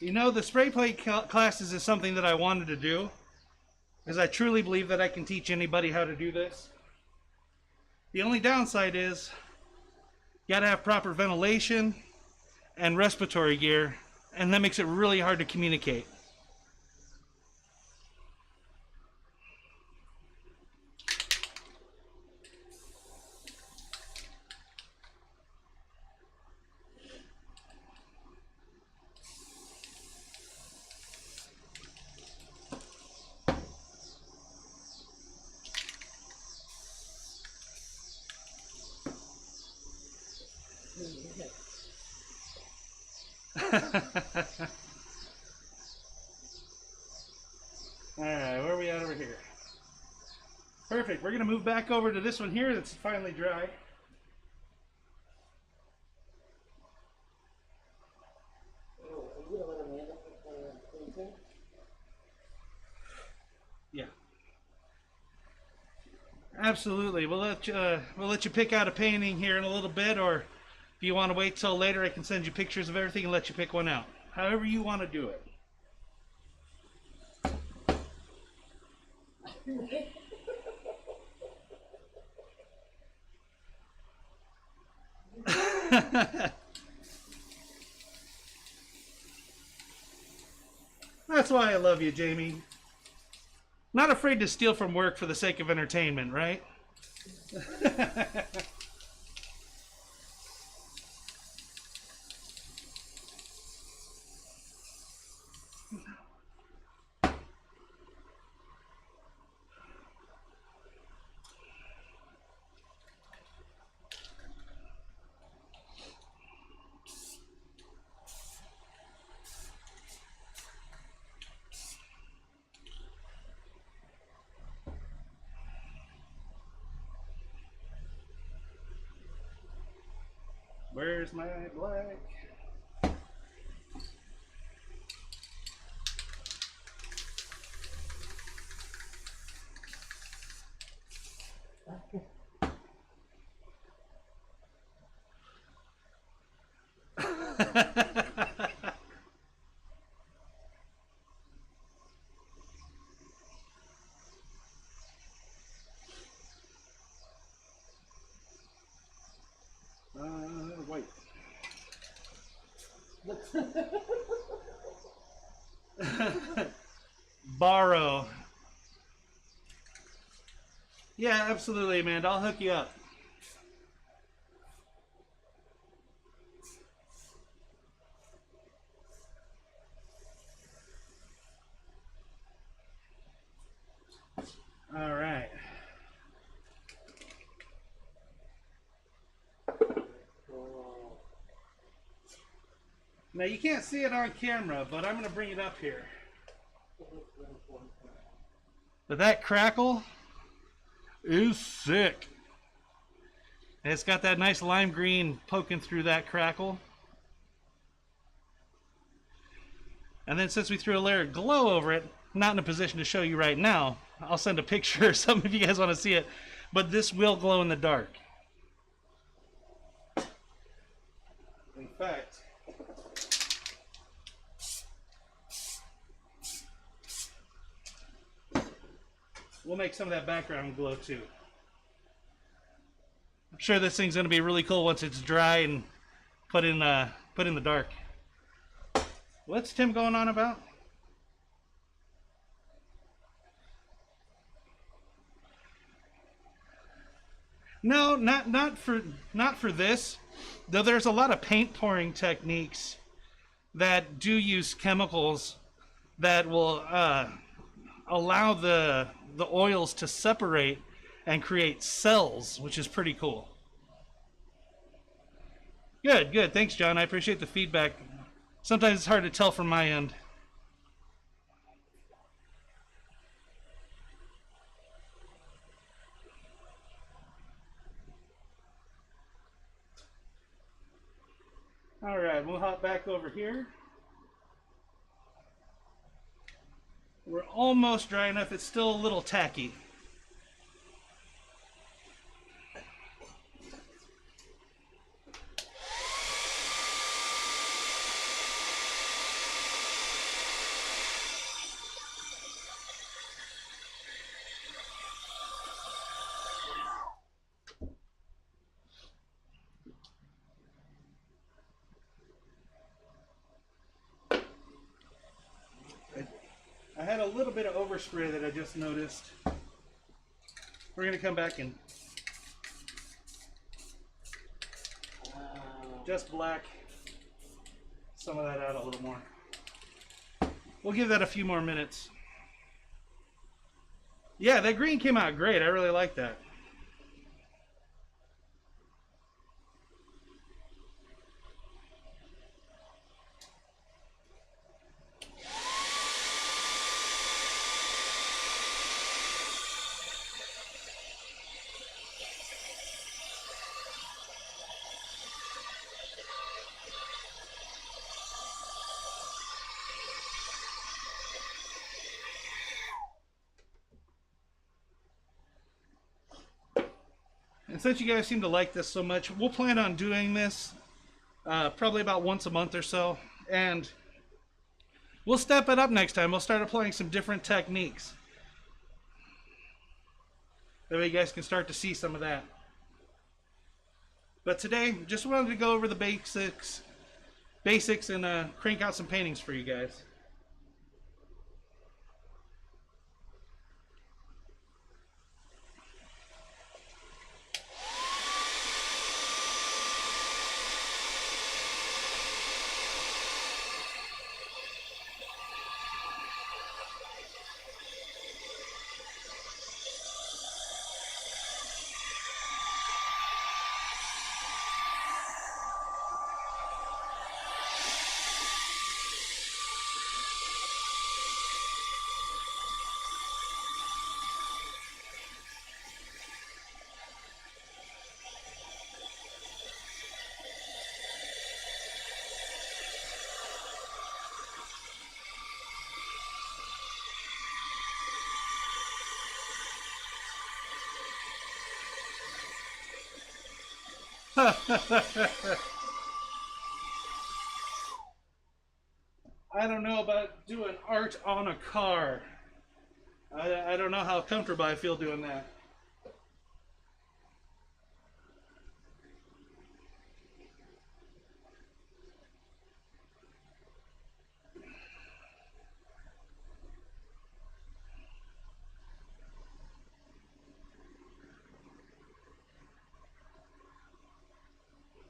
You know, the spray paint classes is something that I wanted to do, because I truly believe that I can teach anybody how to do this. The only downside is you gotta have proper ventilation and respiratory gear, and that makes it really hard to communicate. Alright, where are we at over here? Perfect. We're going to move back over to this one here that's finally dry. Yeah. Absolutely. We'll let you pick out a painting here in a little bit, or if you want to wait till later, I can send you pictures of everything and let you pick one out. However you want to do it. That's why I love you, Jamie. Not afraid to steal from work for the sake of entertainment, right? Where's my black? White. Borrow. Yeah, absolutely, Amanda. I'll hook you up. All right. Now you can't see it on camera, but I'm going to bring it up here. But that crackle is sick. And it's got that nice lime green poking through that crackle. And then since we threw a layer of glow over it, not in a position to show you right now, I'll send a picture if some of you guys want to see it, but this will glow in the dark. In fact, we'll make some of that background glow too. I'm sure this thing's going to be really cool once it's dry and put in the dark. What's Tim going on about? No, not for this. Though there's a lot of paint pouring techniques that do use chemicals that will allow the oils to separate and create cells, which is pretty cool. Good. Thanks, John. I appreciate the feedback. Sometimes it's hard to tell from my end. All right, we'll hop back over here. We're almost dry enough. It's still a little tacky. had a little bit of overspray that I just noticed. We're going to come back and just black some of that out a little more. We'll give that a few more minutes. Yeah, that green came out great. I really like that. And since you guys seem to like this so much, we'll plan on doing this probably about once a month or so. And we'll step it up next time. We'll start applying some different techniques. That way you guys can start to see some of that. But today, just wanted to go over the basics and crank out some paintings for you guys. I don't know about doing art on a car. I don't know how comfortable I feel doing that.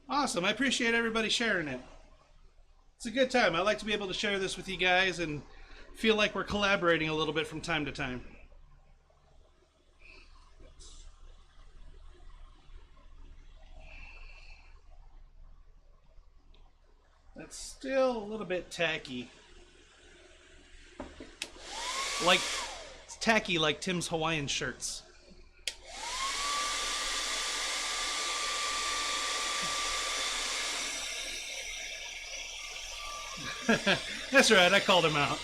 Awesome. I appreciate everybody sharing it. It's a good time. I like to be able to share this with you guys and feel like we're collaborating a little bit from time to time. That's still a little bit tacky. Like, it's tacky like Tim's Hawaiian shirts. That's right, I called him out.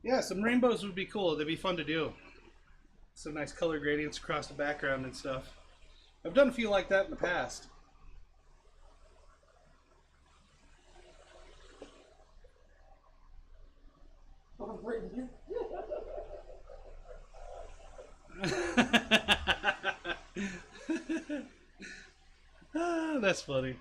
Yeah, some rainbows would be cool. They'd be fun to do. Some nice color gradients across the background and stuff. I've done a few like that in the past. Ah, that's funny.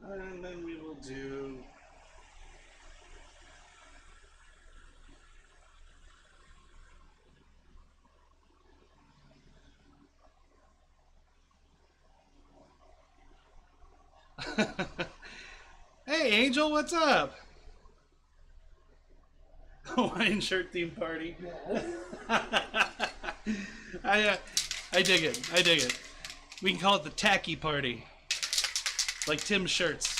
And then we will do Angel, what's up? Hawaiian shirt theme party. I dig it. I dig it. We can call it the tacky party, like Tim's shirts.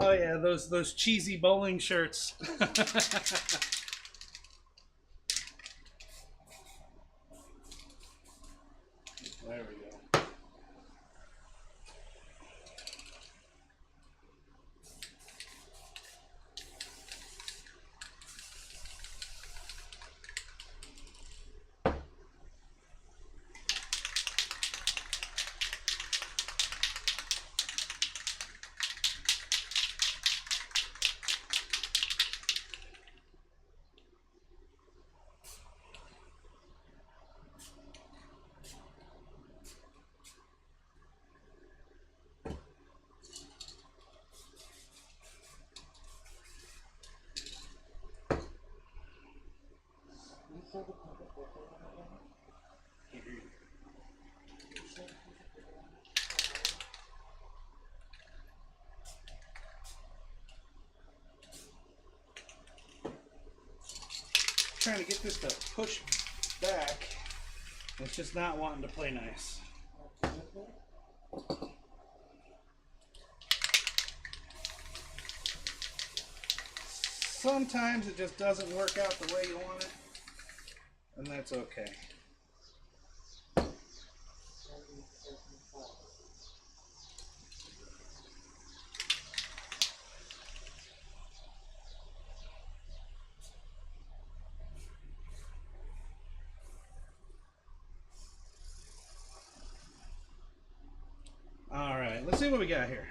Oh yeah, those cheesy bowling shirts. There we go. Trying to get this to push back. It's just not wanting to play nice. Sometimes it just doesn't work out the way you want it, and that's okay. All right, let's see what we got here.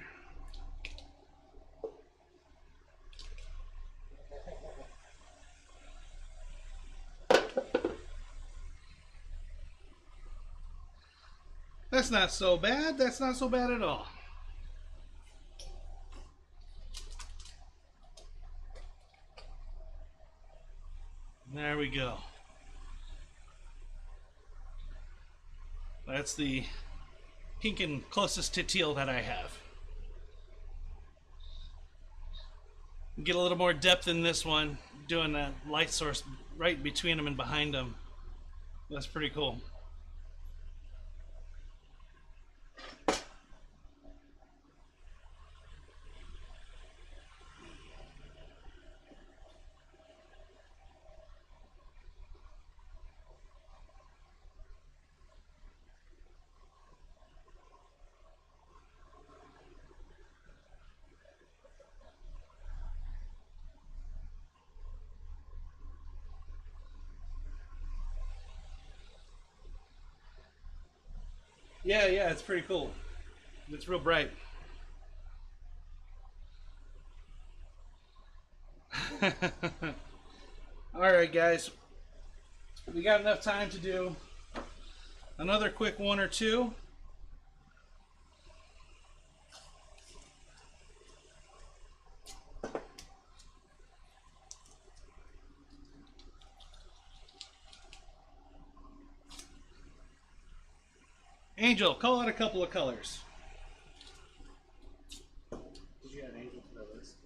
That's not so bad. That's not so bad at all. There we go. That's the pink and closest to teal that I have. Get a little more depth in this one, doing that light source right between them and behind them. That's pretty cool. Yeah, it's pretty cool. It's real bright. Alright guys, we got enough time to do another quick one or two. Angel, call out a couple of colors. Did you add Angel to the list?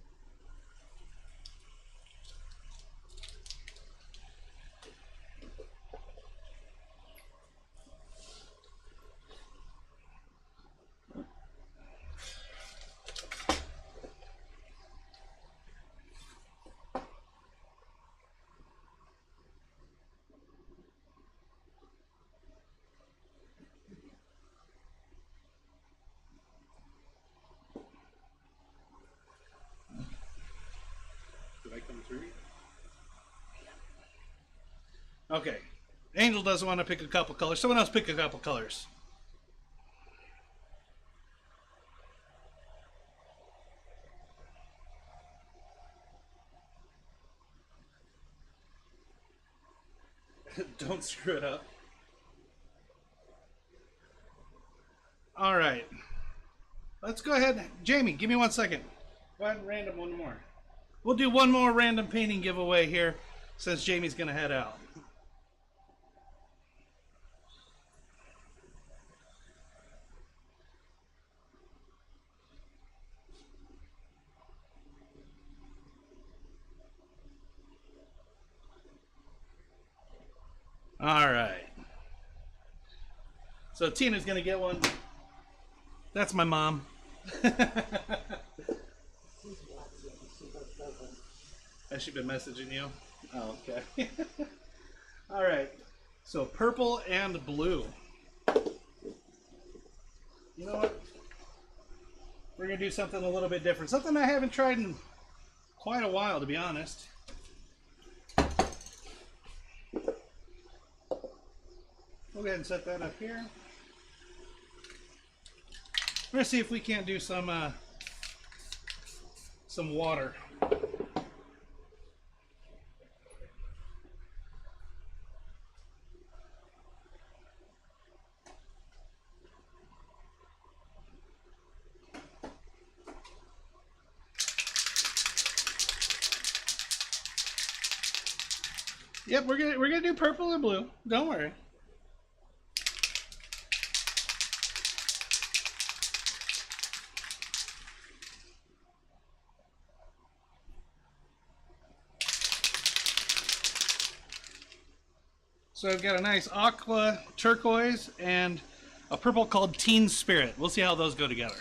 Okay. Angel doesn't want to pick a couple colors. Someone else pick a couple colors. Don't screw it up. All right. Let's go ahead. Jamie, give me 1 second. Go ahead and random one more. We'll do one more random painting giveaway here since Jamie's going to head out. All right. So Tina's going to get one. That's my mom. Has she been messaging you? Oh, okay. All right. So purple and blue. You know what? We're going to do something a little bit different. Something I haven't tried in quite a while, to be honest. We'll go ahead and set that up here. We're going to see if we can't do some water. Yep, we're gonna do purple and blue. Don't worry. So I've got a nice aqua turquoise and a purple called Teen Spirit. We'll see how those go together.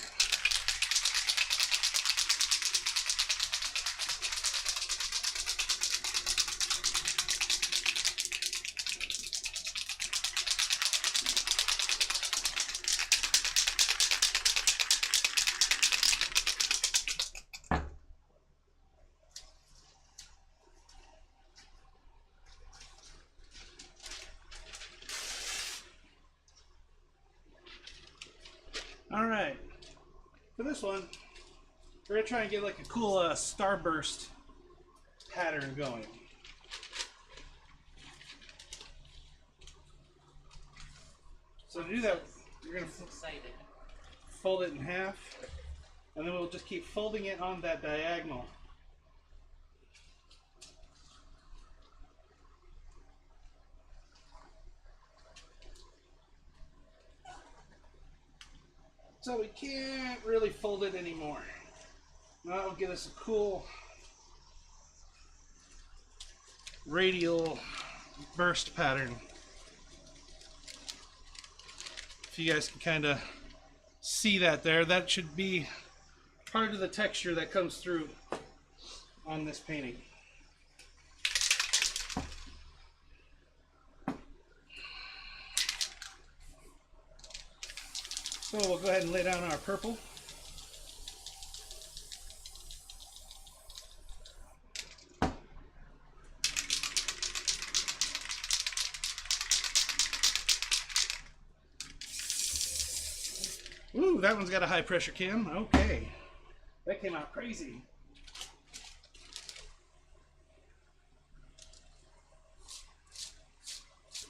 All right, for this one, we're gonna try and get like a cool Starburst pattern going. So to do that, we're gonna fold it in half, and then we'll just keep folding it on that diagonal. So we can't really fold it anymore. That'll give us a cool radial burst pattern. If you guys can kind of see that there, that should be part of the texture that comes through on this painting. So we'll go ahead and lay down our purple. Ooh, that one's got a high pressure cam. Okay. That came out crazy.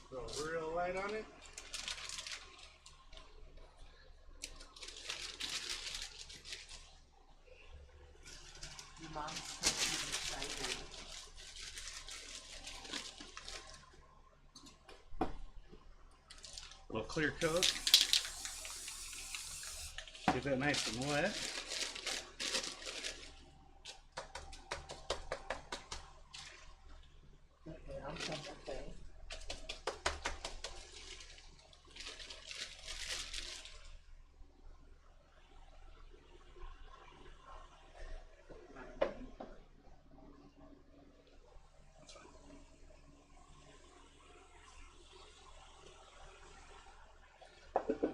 Go real light on it. Mom's so excited. A little clear coat. Get that nice and wet. Okay, I'm from the thing.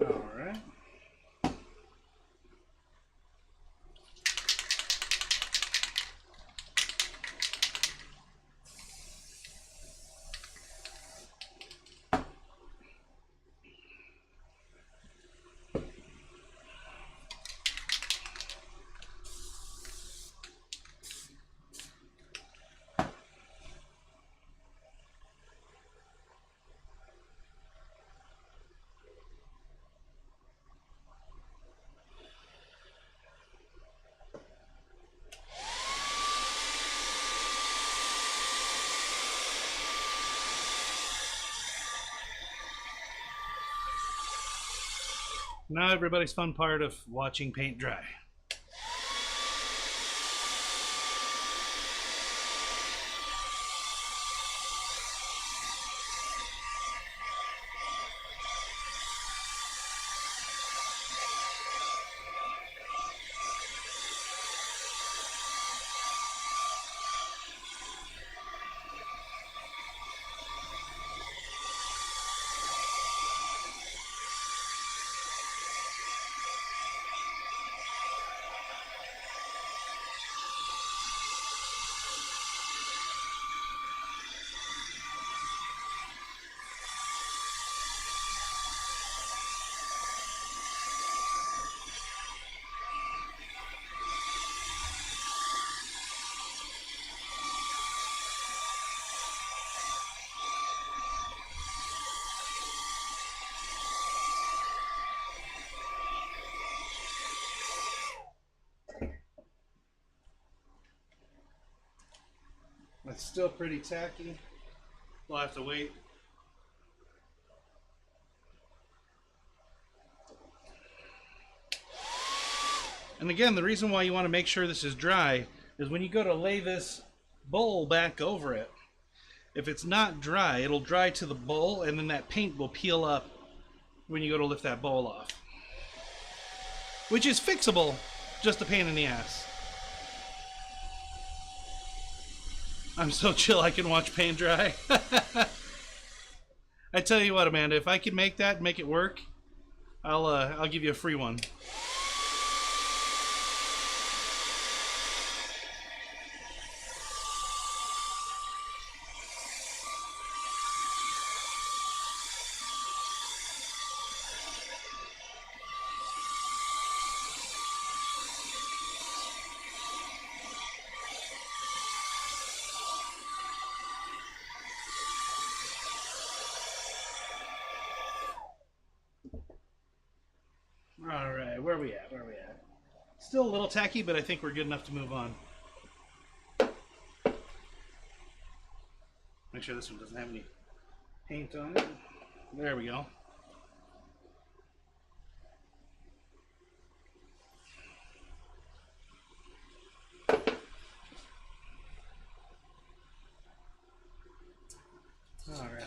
All right. Now everybody's fun part of watching paint dry. It's still pretty tacky. We'll have to wait. And again, the reason why you want to make sure this is dry is when you go to lay this bowl back over it, if it's not dry, it'll dry to the bowl and then that paint will peel up when you go to lift that bowl off. Which is fixable, just a pain in the ass. I'm so chill I can watch paint dry. I tell you what, Amanda, if I can make that and make it work, I'll give you a free one. All right, where are we at? Where are we at? Still a little tacky, but I think we're good enough to move on. Make sure this one doesn't have any paint on it. There we go. All right.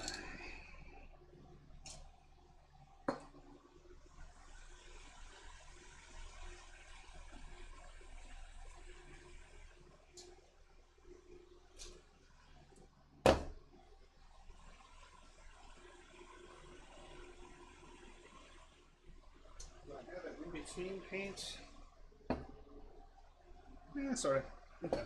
Between paint. Yeah, sort of. Okay.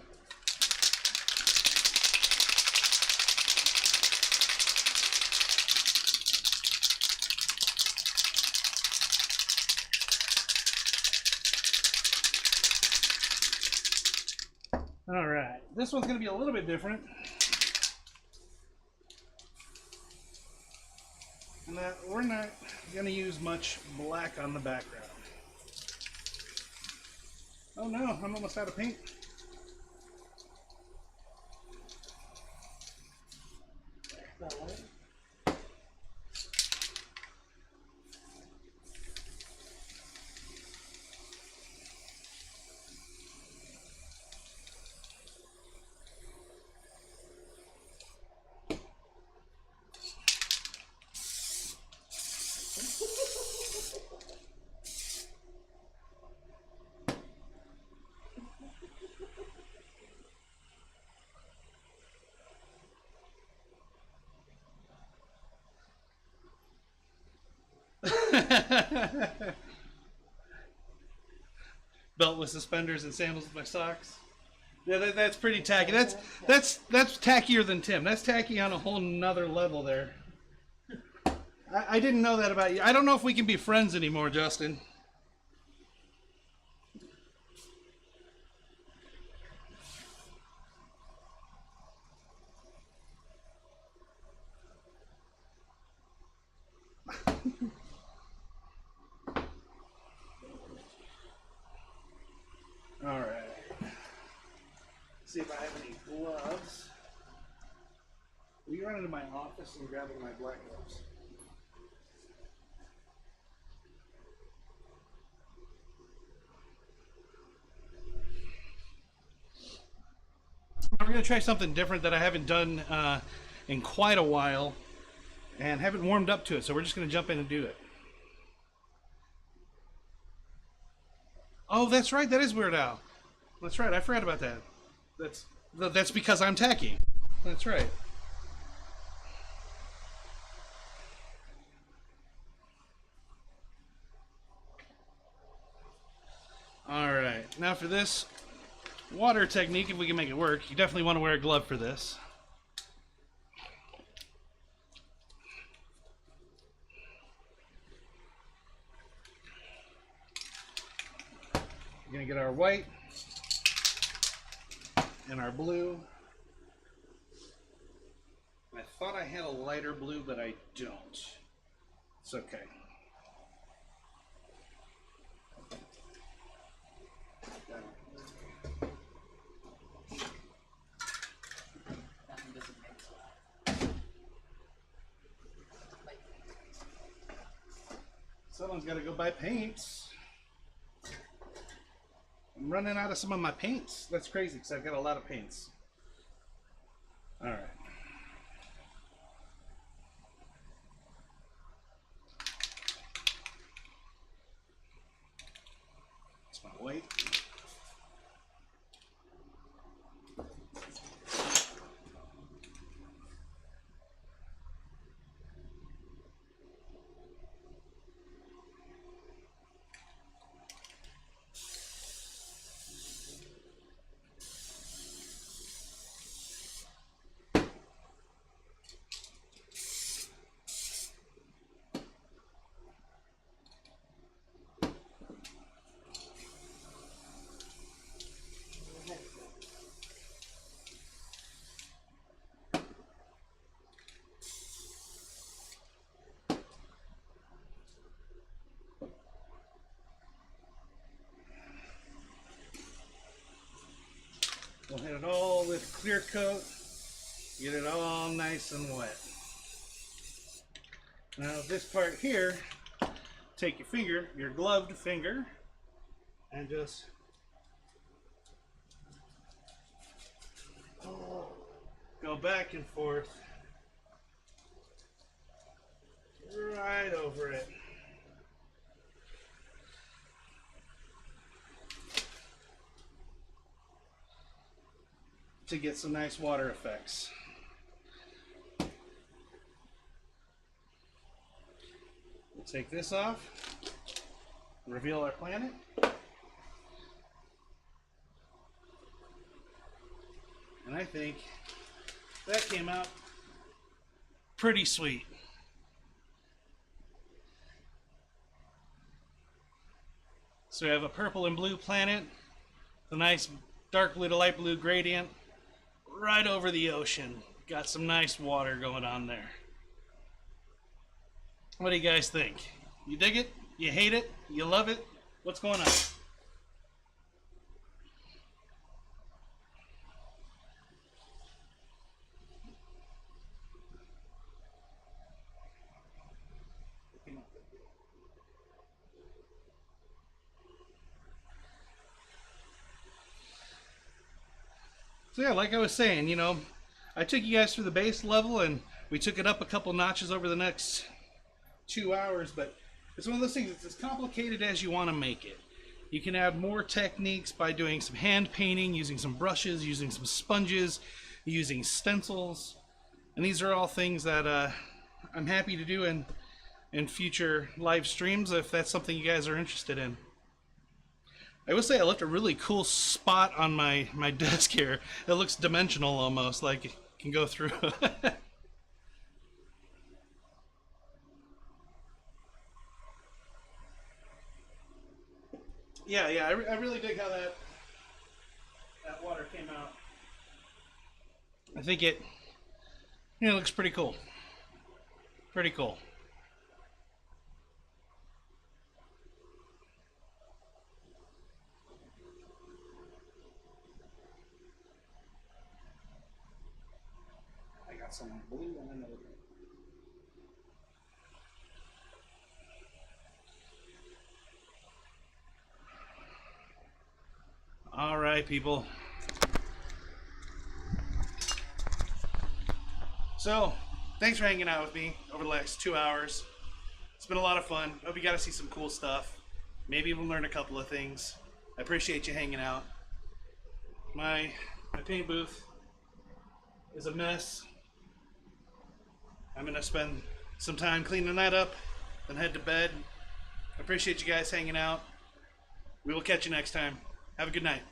All right. This one's going to be a little bit different. And that we're not going to use much black on the background. Oh no, I'm almost out of paint. Belt with suspenders and sandals with my socks. Yeah, that's pretty tacky. That's tackier than Tim. That's tacky on a whole nother level there. I didn't know that about you. I don't know if we can be friends anymore, Justin. All right. See if I have any gloves. Will you run into my office and grab my black gloves? going to try something different that I haven't done in quite a while and haven't warmed up to it, so we're just going to jump in and do it. Oh, that's right, that is Weird Al. That's right, I forgot about that. That's because I'm tacky. That's right. Alright, now for this water technique, if we can make it work, you definitely want to wear a glove for this. We're going to get our white and our blue. I thought I had a lighter blue, but I don't. It's okay. Someone's got to go buy paints. I'm running out of some of my paints. That's crazy because I've got a lot of paints. All right. That's my white. We'll hit it all with clear coat, get it all nice and wet. Now this part here, take your finger, your gloved finger, and just go back and forth right over it. To get some nice water effects. We'll take this off, reveal our planet. And I think that came out pretty sweet. So we have a purple and blue planet, a nice dark blue to light blue gradient, right over the ocean. Got some nice water going on there. What do you guys think? You dig it? You hate it? You love it? What's going on? So yeah, like I was saying, you know, I took you guys through the base level and we took it up a couple notches over the next 2 hours, but it's one of those things, it's as complicated as you want to make it. You can add more techniques by doing some hand painting, using some brushes, using some sponges, using stencils, and these are all things that I'm happy to do in future live streams if that's something you guys are interested in. I will say I left a really cool spot on my desk here. It looks dimensional almost, like it can go through. Yeah, I really dig how that water came out. I think it looks pretty cool. Pretty cool. I got some blue and another blue. All right, people. So, thanks for hanging out with me over the last 2 hours. It's been a lot of fun. Hope you got to see some cool stuff. Maybe even learn a couple of things. I appreciate you hanging out. My paint booth is a mess. I'm going to spend some time cleaning that up, then head to bed. I appreciate you guys hanging out. We will catch you next time. Have a good night.